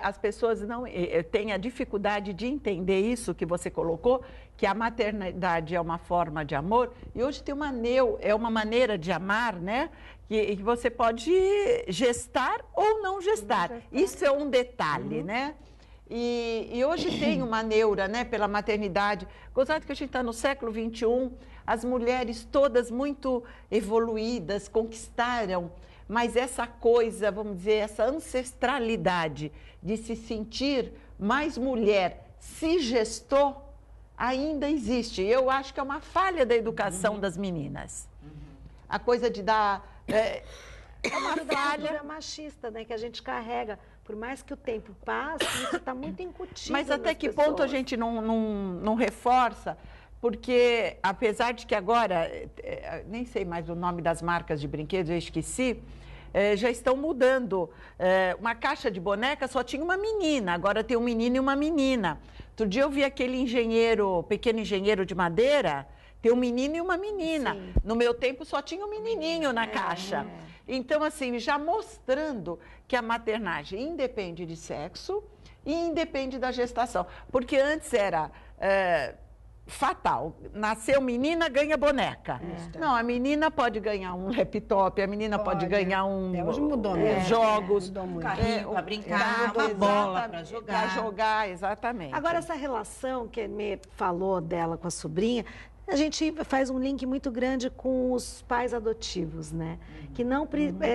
as pessoas não têm a dificuldade de entender isso que você colocou, que a maternidade é uma forma de amor, e hoje tem uma maneira de amar, né? Que você pode gestar ou não gestar. Isso é um detalhe, né? E hoje tem uma neura, né, pela maternidade. Gozado que a gente está no século XXI, as mulheres todas muito evoluídas, conquistaram, mas essa coisa, vamos dizer, essa ancestralidade de se sentir mais mulher, se gestou, ainda existe. Eu acho que é uma falha da educação das meninas. A coisa de dar... É uma falha machista, né, que a gente carrega. Por mais que o tempo passe, isso está muito incutido. Mas até que ponto a gente não reforça? Porque, apesar de que agora, nem sei mais o nome das marcas de brinquedos, eu esqueci, já estão mudando. Uma caixa de boneca só tinha uma menina, agora tem um menino e uma menina. Outro dia eu vi aquele pequeno engenheiro de madeira, tem um menino e uma menina. Sim. No meu tempo só tinha um menininho na caixa. Então, assim, já mostrando que a maternagem independe de sexo e independe da gestação. Porque antes era fatal. Nasceu menina, ganha boneca. Não, a menina pode ganhar um laptop, a menina pode ganhar hoje mudou, né? Jogos. Mudou muito. Um carrinho para brincar, uma bola para jogar. Para jogar, exatamente. Agora, essa relação que a Hermê falou dela com a sobrinha, a gente faz um link muito grande com os pais adotivos, né? Que não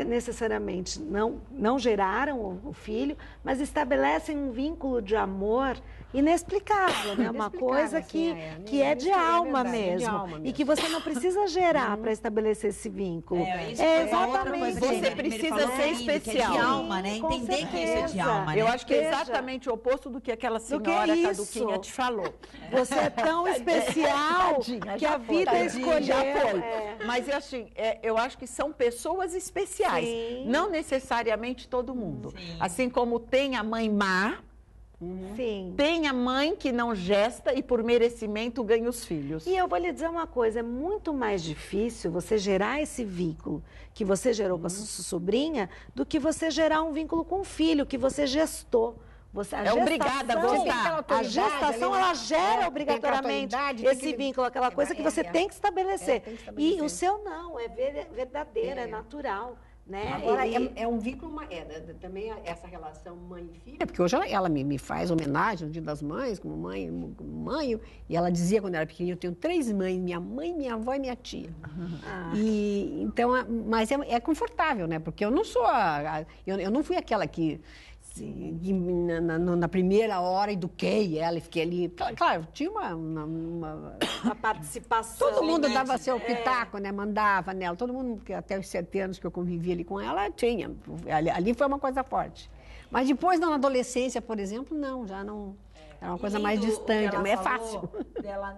necessariamente não geraram o filho, mas estabelecem um vínculo de amor inexplicável, né? Uma coisa que é de alma mesmo. E que você não precisa gerar para estabelecer esse vínculo. Exatamente. Você precisa ser especial. Que é de alma, né? Entender que isso é de alma, né? Eu acho que é exatamente o oposto do que aquela senhora Caduquinha te falou. Você é tão especial que a vida escolheu. Já foi. Mas assim, eu acho que são pessoas especiais. Sim. Não necessariamente todo mundo. Sim. Assim como tem a mãe má, sim, tem a mãe que não gesta e por merecimento ganha os filhos. E eu vou lhe dizer uma coisa, é muito mais difícil você gerar esse vínculo que você gerou com a sua sobrinha do que você gerar um vínculo com o filho que você gestou. obrigada a gostar. A gestação, ela gera obrigatoriamente esse vínculo, aquela coisa que você tem que estabelecer. E o seu não, é verdadeiro, é natural. Né? Agora, é um vínculo, também essa relação mãe e filha, porque hoje ela me faz homenagem no Dia das Mães, como mãe, e ela dizia quando era pequenininha, eu tenho 3 mães, minha mãe, minha avó e minha tia. Então, mas é confortável, né? Porque eu não sou eu não fui aquela que na primeira hora eduquei ela e fiquei ali. Claro, tinha uma participação. Todo mundo dava seu pitaco, né? Mandava nela. Todo mundo, porque até os 7 anos que eu convivi ali com ela, tinha. Ali foi uma coisa forte. Mas depois, na adolescência, por exemplo, não, já não. Era uma coisa mais distante, mas é fácil. Dela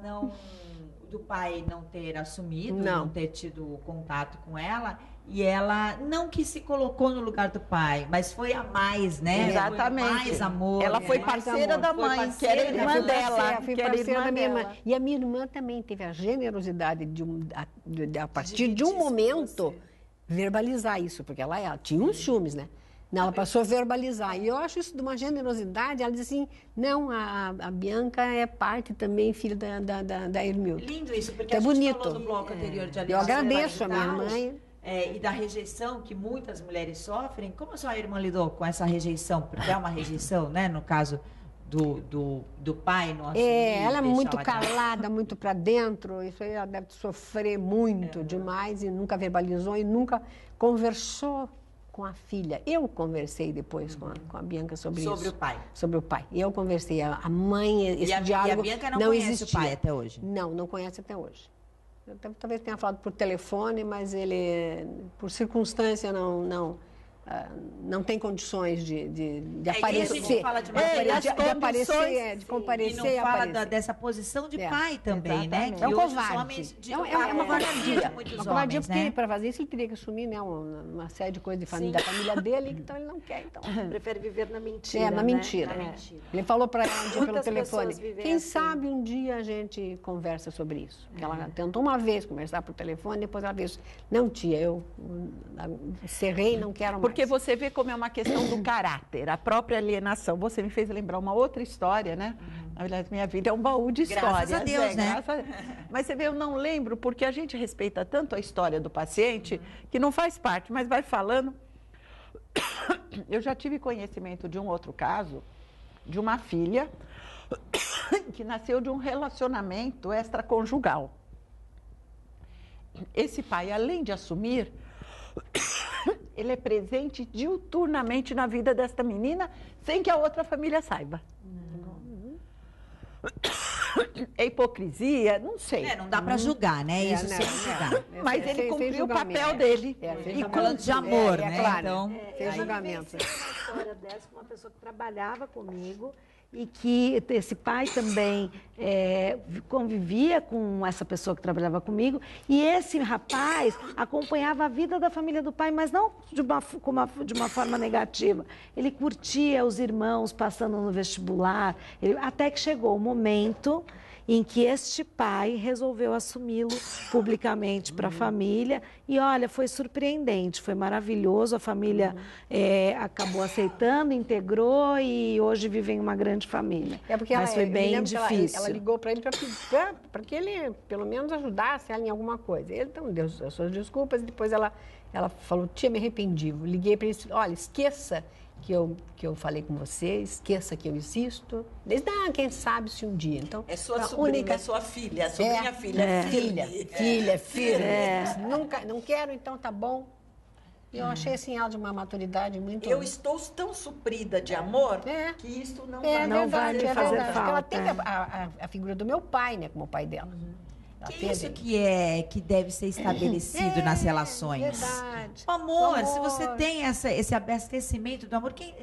do pai não ter assumido, não ter tido contato com ela. E ela não que se colocou no lugar do pai, mas foi a mais, né? Exatamente. Foi mais amor. Ela foi parceira da mãe, que era irmã dela. Foi parceira da minha irmã. E a minha irmã também teve a generosidade de a partir de um momento, verbalizar isso, porque ela tinha uns ciúmes, né? Ela passou a verbalizar. E eu acho isso de uma generosidade. Ela diz assim, não, a Bianca é parte também, filha da Ermilda. Lindo isso, porque é a gente bonito. Falou no bloco anterior de eu agradeço a minha mãe. E da rejeição que muitas mulheres sofrem. Como a sua irmã lidou com essa rejeição? Porque é uma rejeição, né? No caso do pai não assumir. Ela é muito calada, muito para dentro. Isso aí ela deve sofrer muito demais e nunca verbalizou e nunca conversou com a filha. Eu conversei depois com a Bianca sobre isso. Sobre o pai. Sobre o pai. Eu conversei. A mãe, esse diálogo e a Bianca não conhece existia. O pai até hoje? Não conhece até hoje. Eu talvez tenha falado por telefone, mas ele, por circunstância, não tem condições de aparecer. E a gente fala de de comparecer e não fala dessa posição de pai também, né? Que é um covarde. É uma covardia. Uma covardia porque para fazer isso ele teria que assumir, né, uma série de coisas da família dele, então ele não quer. Então. Prefere viver na mentira. Na mentira. Ele falou para ela um dia pelo telefone, quem sabe um dia a gente conversa sobre isso. Porque ela tentou uma vez conversar por telefone, depois ela disse, não tia, eu encerrei, não quero mais. Porque você vê como é uma questão do caráter, a própria alienação. Você me fez lembrar uma outra história, né? Na verdade, minha vida é um baú de histórias. Graças a Deus, né? Mas você vê, eu não lembro, porque a gente respeita tanto a história do paciente, que não faz parte, mas vai falando. Eu já tive conhecimento de um outro caso, de uma filha que nasceu de um relacionamento extraconjugal. Esse pai, além de assumir, ele é presente diuturnamente na vida desta menina, sem que a outra família saiba. É hipocrisia, não sei. Não dá para julgar, né? Isso sem julgar. Mas ele cumpriu o papel dele. E falando de amor, né? Claro. Então, fez julgamento. Uma história dessa com uma pessoa que trabalhava comigo e que esse pai também convivia com essa pessoa que trabalhava comigo, e esse rapaz acompanhava a vida da família do pai, mas não de uma forma negativa. Ele curtia os irmãos passando no vestibular, até que chegou o momento em que este pai resolveu assumi-lo publicamente para a família. E, olha, foi surpreendente, foi maravilhoso. A família acabou aceitando, integrou e hoje vivem uma grande família. Mas foi bem difícil. Ela ligou para ele para que ele, pelo menos, ajudasse ela em alguma coisa. Ele, então, deu as suas desculpas e depois ela falou, tia, me arrependi. Liguei para ele e disse, olha, esqueça que eu falei com você, esqueça que eu existo. Desde, quem sabe se um dia. Então, é sua sobrinha, é sua filha, sobrinha filha. Nunca, não quero, então tá bom. Eu achei assim ela de uma maturidade muito. Eu estou tão suprida de amor que isso não vai fazer falta. Ela teve a figura do meu pai, né, como pai dela. Que isso que deve ser estabelecido nas relações. Verdade. O amor, se você tem esse abastecimento do amor, tem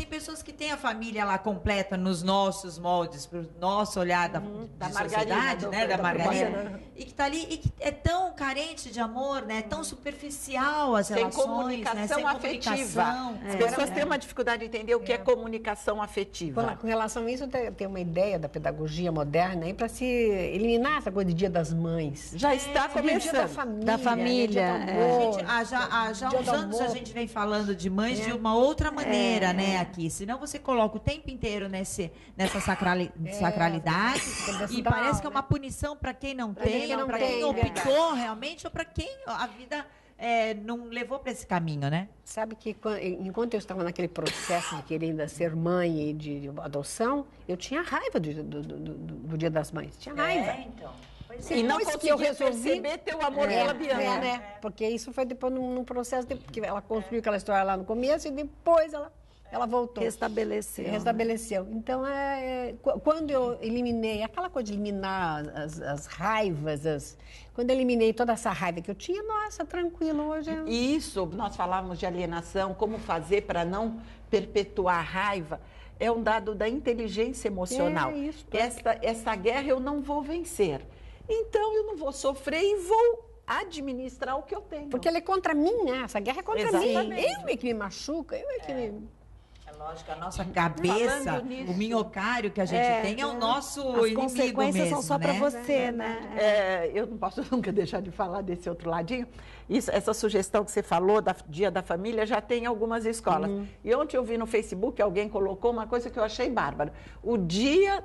pessoas que têm a família lá completa nos nossos moldes, para o nosso olhar da sociedade, né, da Margarida, e que está ali e que é tão carente de amor, né, tão superficial as relações, comunicação afetiva. As pessoas têm uma dificuldade de entender o que é comunicação afetiva. Com relação a isso, tem uma ideia da pedagogia moderna aí para se eliminar essa coisa de Dia das das Mães. Já está começando. Dia da família. Da família, né? Dia do amor, Já há dia uns do anos a amor. gente vem falando de mães de uma outra maneira, né, aqui. Senão você coloca o tempo inteiro nessa sacralidade e parece que é uma punição para quem não tem, para quem optou realmente ou para quem a vida não levou para esse caminho, né? Sabe que enquanto eu estava naquele processo de querer ainda ser mãe e de adoção, eu tinha raiva do Dia das Mães. Tinha raiva. Então. E não Depois que eu conseguia resolvi perceber teu amor pela Bianca. né? Porque isso foi depois num processo, que ela construiu aquela história lá no começo e depois ela voltou. Restabeleceu. Então, quando eu eliminei, aquela coisa de eliminar as raivas, quando eu eliminei toda essa raiva que eu tinha, nossa, tranquilo, hoje... Isso, nós falávamos de alienação, como fazer para não perpetuar a raiva, é um dado da inteligência emocional. Isso. Essa guerra eu não vou vencer. Então, eu não vou sofrer e vou administrar o que eu tenho. Porque ela é contra mim, né? Essa guerra é contra Exatamente. mim. Eu é que me machuca, eu é que me... É lógico, a nossa cabeça, o minhocário que a gente tem é o nosso As inimigo consequências mesmo, são só para né? você, né? Eu não posso nunca deixar de falar desse outro ladinho. Essa sugestão que você falou, Dia da Família, já tem em algumas escolas. E ontem eu vi no Facebook, alguém colocou uma coisa que eu achei bárbaro. O Dia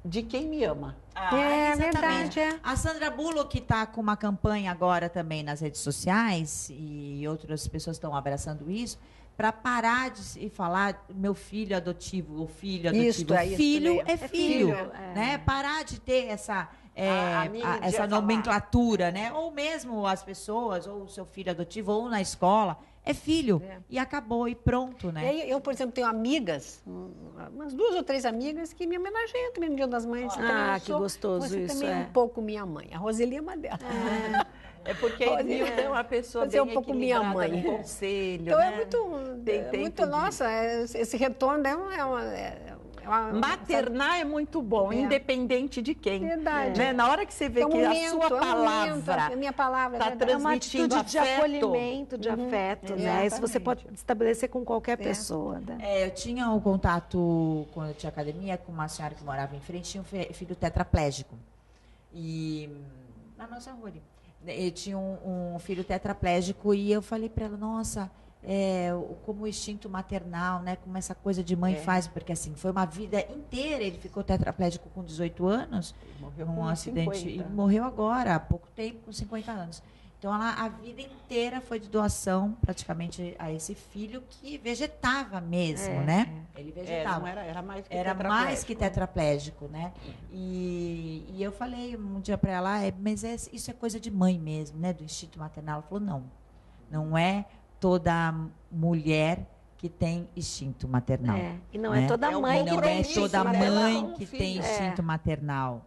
de Quem Me Ama. Exatamente. Verdade. A Sandra Bullock está com uma campanha agora também nas redes sociais e outras pessoas estão abraçando isso para parar de falar meu filho adotivo, o filho adotivo. Filho é filho, né? Parar de ter essa nomenclatura, né? Ou mesmo as pessoas, ou o seu filho adotivo, ou na escola. É filho. E acabou, e pronto, né? Eu, por exemplo, tenho amigas, umas 2 ou 3 amigas que me homenageiam também no Dia das Mães. Que gostoso você isso. também é um pouco minha mãe. A Roseli é uma delas. É porque a Nilda é uma pessoa Você é bem um pouco minha equilibrada mãe. no conselho, Então né? é muito, Tem tempo muito nossa, esse retorno é uma Maternar é muito bom, independente de quem. Verdade. Né? Na hora que você vê que a sua palavra a minha palavra está é uma transmitindo atitude de afeto. acolhimento, de afeto, né? Isso você pode estabelecer com qualquer pessoa, né? Eu tinha um contato, quando eu tinha academia, com uma senhora que morava em frente, tinha um filho tetraplégico. E na nossa rua ali. Eu tinha um filho tetraplégico e eu falei para ela, nossa, como o instinto maternal, né, como essa coisa de mãe faz, porque assim, foi uma vida inteira, ele ficou tetraplégico com 18 anos, Morreu num com acidente, 50. e morreu agora, há pouco tempo, com 50 anos. Então, a vida inteira foi de doação, praticamente, a esse filho que vegetava mesmo, né? Ele vegetava. Era mais que tetraplégico, né? E eu falei um dia para ela, mas isso é coisa de mãe mesmo, né? Do instinto maternal. Ela falou, não é toda mulher que tem instinto maternal. E não é toda mãe não é toda mãe que tem instinto maternal.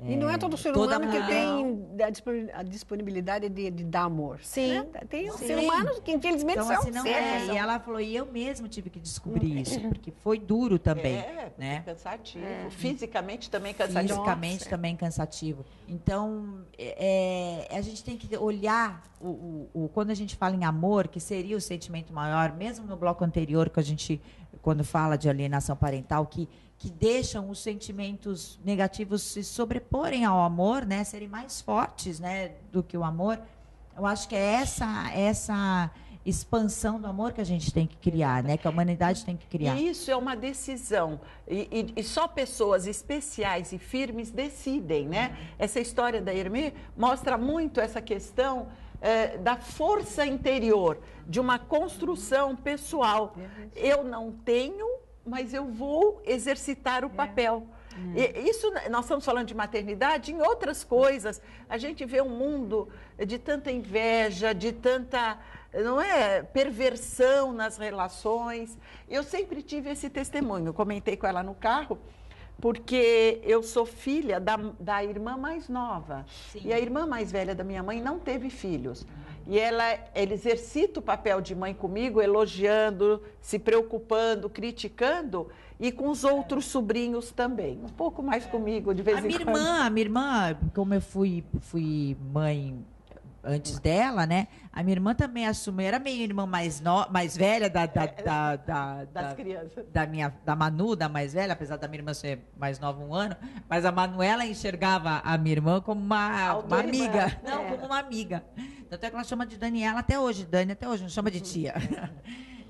E não é todo ser humano que tem a disponibilidade de dar amor. Sim. Né? Tem ser humanos que, infelizmente, então, são assim, não E ela falou, e eu mesmo tive que descobrir isso, porque foi duro também. Né? Cansativo. Fisicamente também cansativo. Fisicamente também cansativo. Então, a gente tem que olhar, quando a gente fala em amor, que seria o sentimento maior, mesmo no bloco anterior, que a gente, quando fala de alienação parental, que deixam os sentimentos negativos se sobreporem ao amor, né, serem mais fortes, né, do que o amor. Eu acho que é essa expansão do amor que a gente tem que criar, né, que a humanidade tem que criar. E isso é uma decisão. E só pessoas especiais e firmes decidem, né? Essa história da Hermê mostra muito essa questão da força interior, de uma construção pessoal. Eu não tenho, mas eu vou exercitar o papel. Isso, nós estamos falando de maternidade, em outras coisas. A gente vê um mundo de tanta inveja, de tanta perversão nas relações. Eu sempre tive esse testemunho, comentei com ela no carro, porque eu sou filha da irmã mais nova. Sim. E a irmã mais velha da minha mãe não teve filhos. E ela exercita o papel de mãe comigo, elogiando, se preocupando, criticando, e com os outros sobrinhos também. Um pouco mais comigo, de vez em quando. A minha irmã, como eu fui mãe antes dela, né? A minha irmã também assumiu, era minha irmã mais velha das crianças. Da Manu, da mais velha, apesar da minha irmã ser mais nova 1 ano, mas a Manuela enxergava a minha irmã como uma amiga. Não, como uma amiga. Tanto é que ela chama de Daniela até hoje, Dani até hoje, não chama de tia.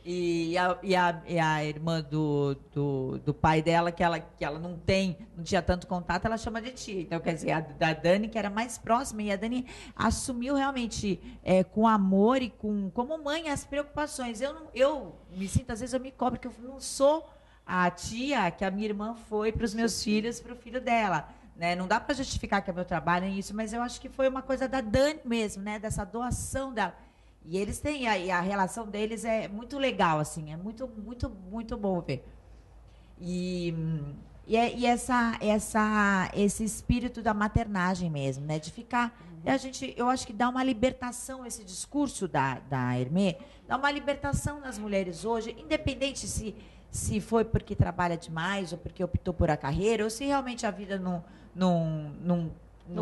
E a irmã do pai dela, que ela não tinha tanto contato, ela chama de tia. Então, quer dizer, da Dani, que era mais próxima, e a Dani assumiu realmente com amor e como mãe as preocupações. Eu me sinto, às vezes eu me cobro, que eu não sou a tia que a minha irmã foi para os meus filhos, para o filho dela. Né? Não dá para justificar que é meu trabalho nisso, mas eu acho que foi uma coisa da Dani mesmo, né? Dessa doação dela. E eles têm, a relação deles é muito legal, assim, é muito, muito, muito bom ver. E esse espírito da maternagem mesmo, né? De ficar. Eu acho que dá uma libertação, esse discurso da Hermê, dá uma libertação nas mulheres hoje, independente se foi porque trabalha demais, ou porque optou por a carreira, ou se realmente a vida não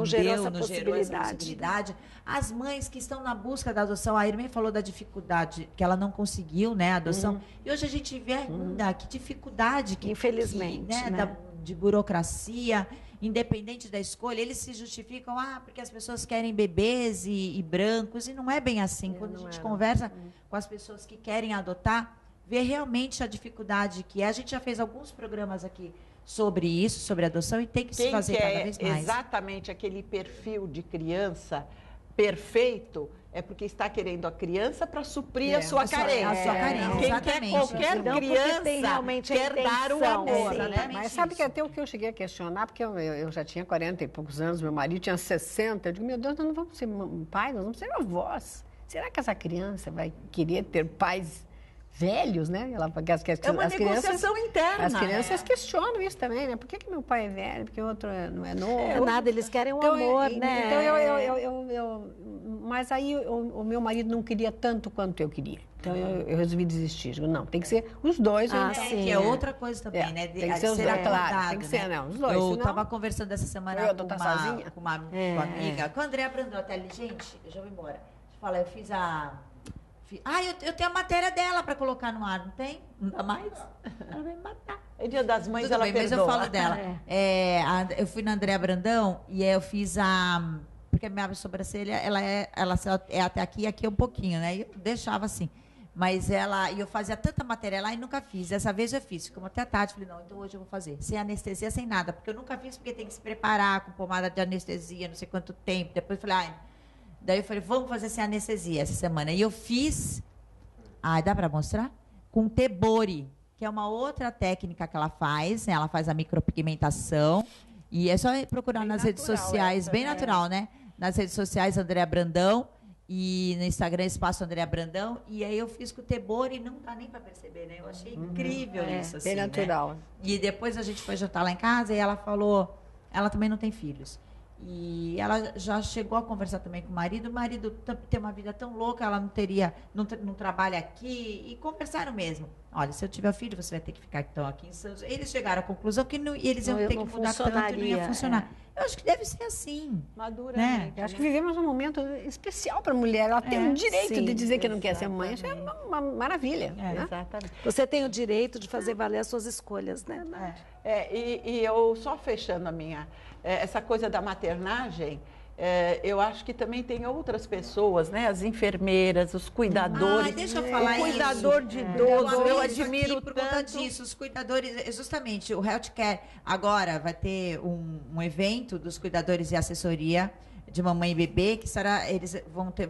gerou essa possibilidade. As mães que estão na busca da adoção, a Irmã falou da dificuldade, que ela não conseguiu, né, a adoção. E hoje a gente vê ainda que dificuldade, infelizmente, né? De burocracia, independente da escolha, eles se justificam, porque as pessoas querem bebês e brancos, e não é bem assim. Quando a gente conversa com as pessoas que querem adotar, vê realmente a dificuldade que é. A gente já fez alguns programas aqui sobre isso, sobre adoção, e tem que se fazer cada vez mais. Exatamente aquele perfil de criança perfeito, é porque está querendo a criança para suprir a sua carência. A sua carência, quem quer qualquer criança quer dar o amor, né? Mas sabe que até o que eu cheguei a questionar, porque eu já tinha 40 e poucos anos, meu marido tinha 60, eu digo, meu Deus, nós não vamos ser pais, nós vamos ser avós. Será que essa criança vai querer ter pais velhos, né? É uma negociação interna. As crianças questionam isso também, né? Por que meu pai é velho, porque o outro não é novo? Nada, eles querem o amor, né? Então, mas aí o meu marido não queria tanto quanto eu queria. Então, eu resolvi desistir. Digo, não, tem que ser os dois. Sim, que é outra coisa também, né? Tem que ser os dois, claro. Tem que ser, não, os dois. Eu estava conversando essa semana com uma amiga, com a Andréa Brandão, até ali, gente, eu já vou embora. Deixa eu falar, eu fiz eu tenho a matéria dela para colocar no ar, não tem? Não dá mais? Ela vai me matar. É Dia das Mães, Tudo ela bem, perdoa. mas eu falo dela. Eu fui na Andréa Brandão e eu fiz porque a minha sobrancelha, ela é até aqui e aqui um pouquinho, né? E eu deixava assim. Mas eu fazia tanta matéria lá e nunca fiz. Dessa vez eu fiz. Ficamos até tarde. Falei, não, então hoje eu vou fazer. Sem anestesia, sem nada. Porque eu nunca fiz, porque tem que se preparar com pomada de anestesia, não sei quanto tempo. Depois eu falei, daí eu falei, vamos fazer sem anestesia essa semana. E eu fiz, dá para mostrar? Com Tebori, que é uma outra técnica que ela faz, né? Ela faz a micropigmentação. E é só procurar bem nas redes sociais, bem natural, né? Nas redes sociais, Andréa Brandão. E no Instagram, Espaço Andréa Brandão. E aí eu fiz com o Tebori e não dá nem para perceber, né? Eu achei incrível isso, assim, bem natural. Né? E depois a gente foi jantar lá em casa e ela falou, ela também não tem filhos. E ela já chegou a conversar também com o marido tem uma vida tão louca, ela não trabalha aqui, e conversaram mesmo. Olha, se eu tiver filho, você vai ter que ficar então aqui em Santos. Eles chegaram à conclusão que eles iam ter que mudar tanto e não ia funcionar. Eu acho que deve ser assim. Madura, né? Eu acho que vivemos um momento especial para a mulher. Ela tem o direito de dizer que não quer ser mãe. Isso é uma maravilha. Né? Exatamente. Você tem o direito de fazer valer as suas escolhas, né? E eu só fechando essa coisa da maternagem, eu acho que também tem outras pessoas, né? As enfermeiras, os cuidadores. Deixa eu falar o cuidador de idoso, eu admiro por tanto. conta disso. Os cuidadores, justamente, o Healthcare agora vai ter um evento dos cuidadores e assessoria de mamãe e bebê, que eles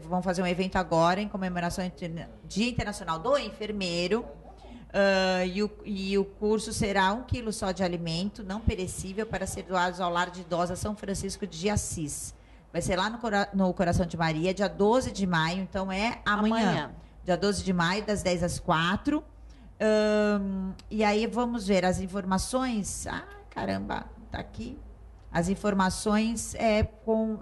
vão fazer um evento agora em comemoração do Dia Internacional do Enfermeiro. E o curso será 1 quilo só de alimento não perecível para ser doados ao lar de idosa São Francisco de Assis. Vai ser lá no Coração de Maria, dia 12 de maio, então é amanhã. Dia 12 de maio, das 10 às 4. E aí vamos ver as informações. Caramba, tá aqui. As informações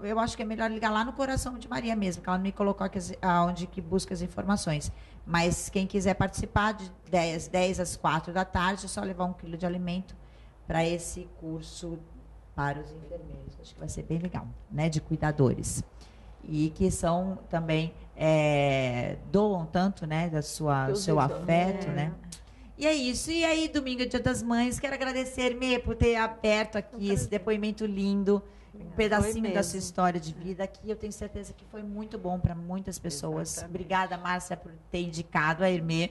eu acho que é melhor ligar lá no Coração de Maria mesmo, que ela não me colocou aqui onde que busca as informações. Mas quem quiser participar de 10 às 4 da tarde, é só levar 1 quilo de alimento para esse curso para os enfermeiros. Acho que vai ser bem legal, né? De cuidadores. e que são também doam tanto, né, do seu afeto, né? E é isso. E aí, domingo é Dia das Mães. Quero agradecer, Mê, por ter aberto aqui esse depoimento lindo, um pedacinho da sua história de vida aqui. Eu tenho certeza que foi muito bom para muitas pessoas. Exatamente. Obrigada, Márcia, por ter indicado a Hermê.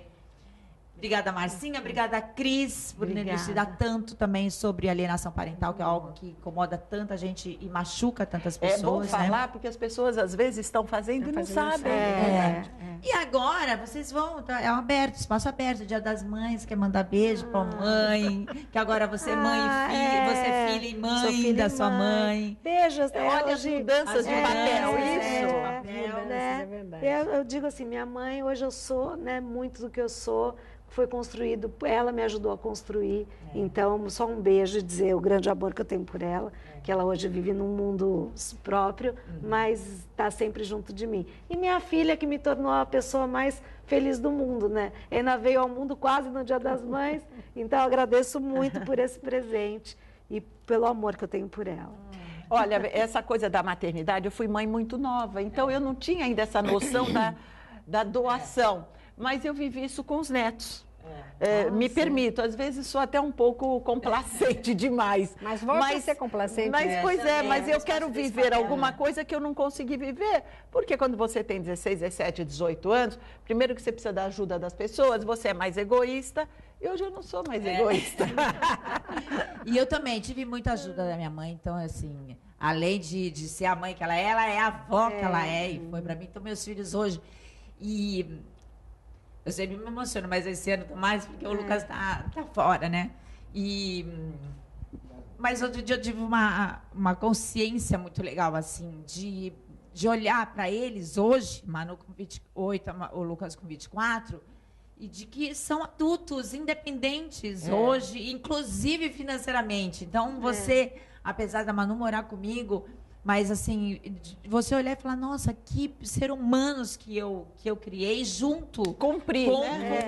Obrigada, Marcinha. Obrigada, Cris, por elucidar tanto também sobre alienação parental, que é algo que incomoda tanta gente e machuca tantas pessoas. É bom falar, porque as pessoas às vezes estão fazendo e não sabem. E agora, vocês vão, é um aberto, espaço aberto, Dia das Mães, quer mandar beijo para a mãe, que agora você é mãe e filha, você é filha e mãe da sua mãe. Beijos. Olha as mudanças de papel, é verdade. Eu digo assim, minha mãe, hoje eu sou, né, muito do que eu sou, foi construído, ela me ajudou a construir, então só um beijo e dizer o grande amor que eu tenho por ela, que ela hoje vive num mundo próprio, mas está sempre junto de mim. E minha filha, que me tornou a pessoa mais feliz do mundo, né? Ela veio ao mundo quase no Dia das Mães, então eu agradeço muito por esse presente e pelo amor que eu tenho por ela. Olha, essa coisa da maternidade, eu fui mãe muito nova, então eu não tinha ainda essa noção da doação. Mas eu vivi isso com os netos. Me permito, às vezes sou até um pouco complacente demais. Mas volta a ser complacente. Mas, mas eu quero viver alguma coisa que eu não consegui viver. Porque quando você tem 16, 17, 18 anos, primeiro que você precisa da ajuda das pessoas, você é mais egoísta. Eu já não sou mais egoísta. E eu também tive muita ajuda da minha mãe, então, assim, além de ser a mãe que ela é a avó que ela é, e foi para mim. Então, meus filhos hoje... E eu sempre me emociono, mas esse ano tá mais porque o Lucas tá fora, né? Mas outro dia eu tive uma consciência muito legal, assim, de olhar para eles hoje, Manu com 28, o Lucas com 24, e de que são adultos, independentes hoje, inclusive financeiramente. Então, você, apesar da Manu morar comigo... Mas, assim, você olhar e falar, nossa, que ser humanos que eu criei junto com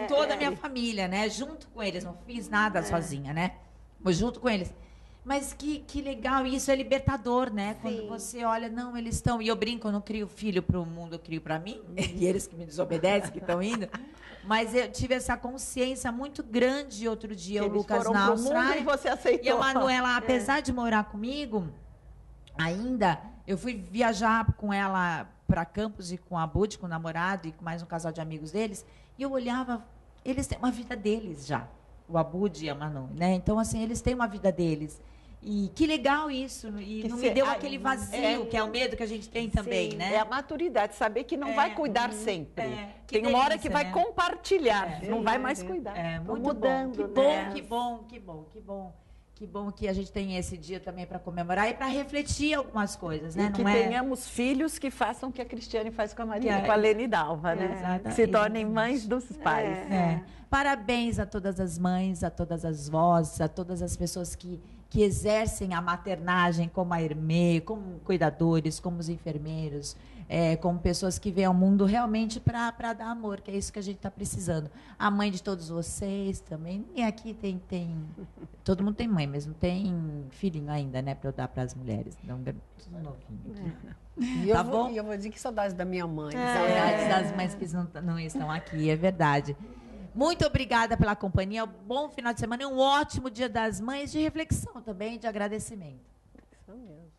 toda a minha família, né? Junto com eles, não fiz nada sozinha, né? Mas junto com eles. Mas que legal, isso é libertador, né? Sim. Quando você olha, não, eles estão... E eu brinco, eu não crio filho para o mundo, eu crio para mim. E eles que me desobedecem, que estão indo. Mas eu tive essa consciência muito grande outro dia, que o Lucas na Austrália. E você aceitou. E a Manuela, apesar de morar comigo... Ainda, eu fui viajar com ela para Campos e com a Bud, com o namorado e com mais um casal de amigos deles, e eu olhava, eles têm uma vida deles já, o Abud e a Manu, né? Então, assim, eles têm uma vida deles. E que legal isso, e que não me deu aquele vazio, que é o medo que a gente tem também, né? É a maturidade, saber que não vai cuidar sempre. Tem uma hora que vai compartilhar, não vai mais cuidar. Muito mudando, bom. Que bom que a gente tem esse dia também para comemorar e para refletir algumas coisas, né? E que tenhamos filhos que façam o que a Cristiane faz com a Maria, com a Lene e Dalva, né? Que se tornem mães dos pais. Parabéns a todas as mães, a todas as vós, a todas as pessoas que exercem a maternagem, como a Hermê, como cuidadores, como os enfermeiros, como pessoas que vêm ao mundo realmente para dar amor, que é isso que a gente está precisando. A mãe de todos vocês também. E aqui tem todo mundo tem mãe, mas não tem filhinho ainda, né, para eu dar para as mulheres. Então, tudo novinho aqui. Tá bom? E eu vou dizer que saudades da minha mãe. Saudades das mães que não estão aqui, é verdade. Muito obrigada pela companhia, um bom final de semana e um ótimo Dia das Mães de reflexão também, de agradecimento. Isso mesmo.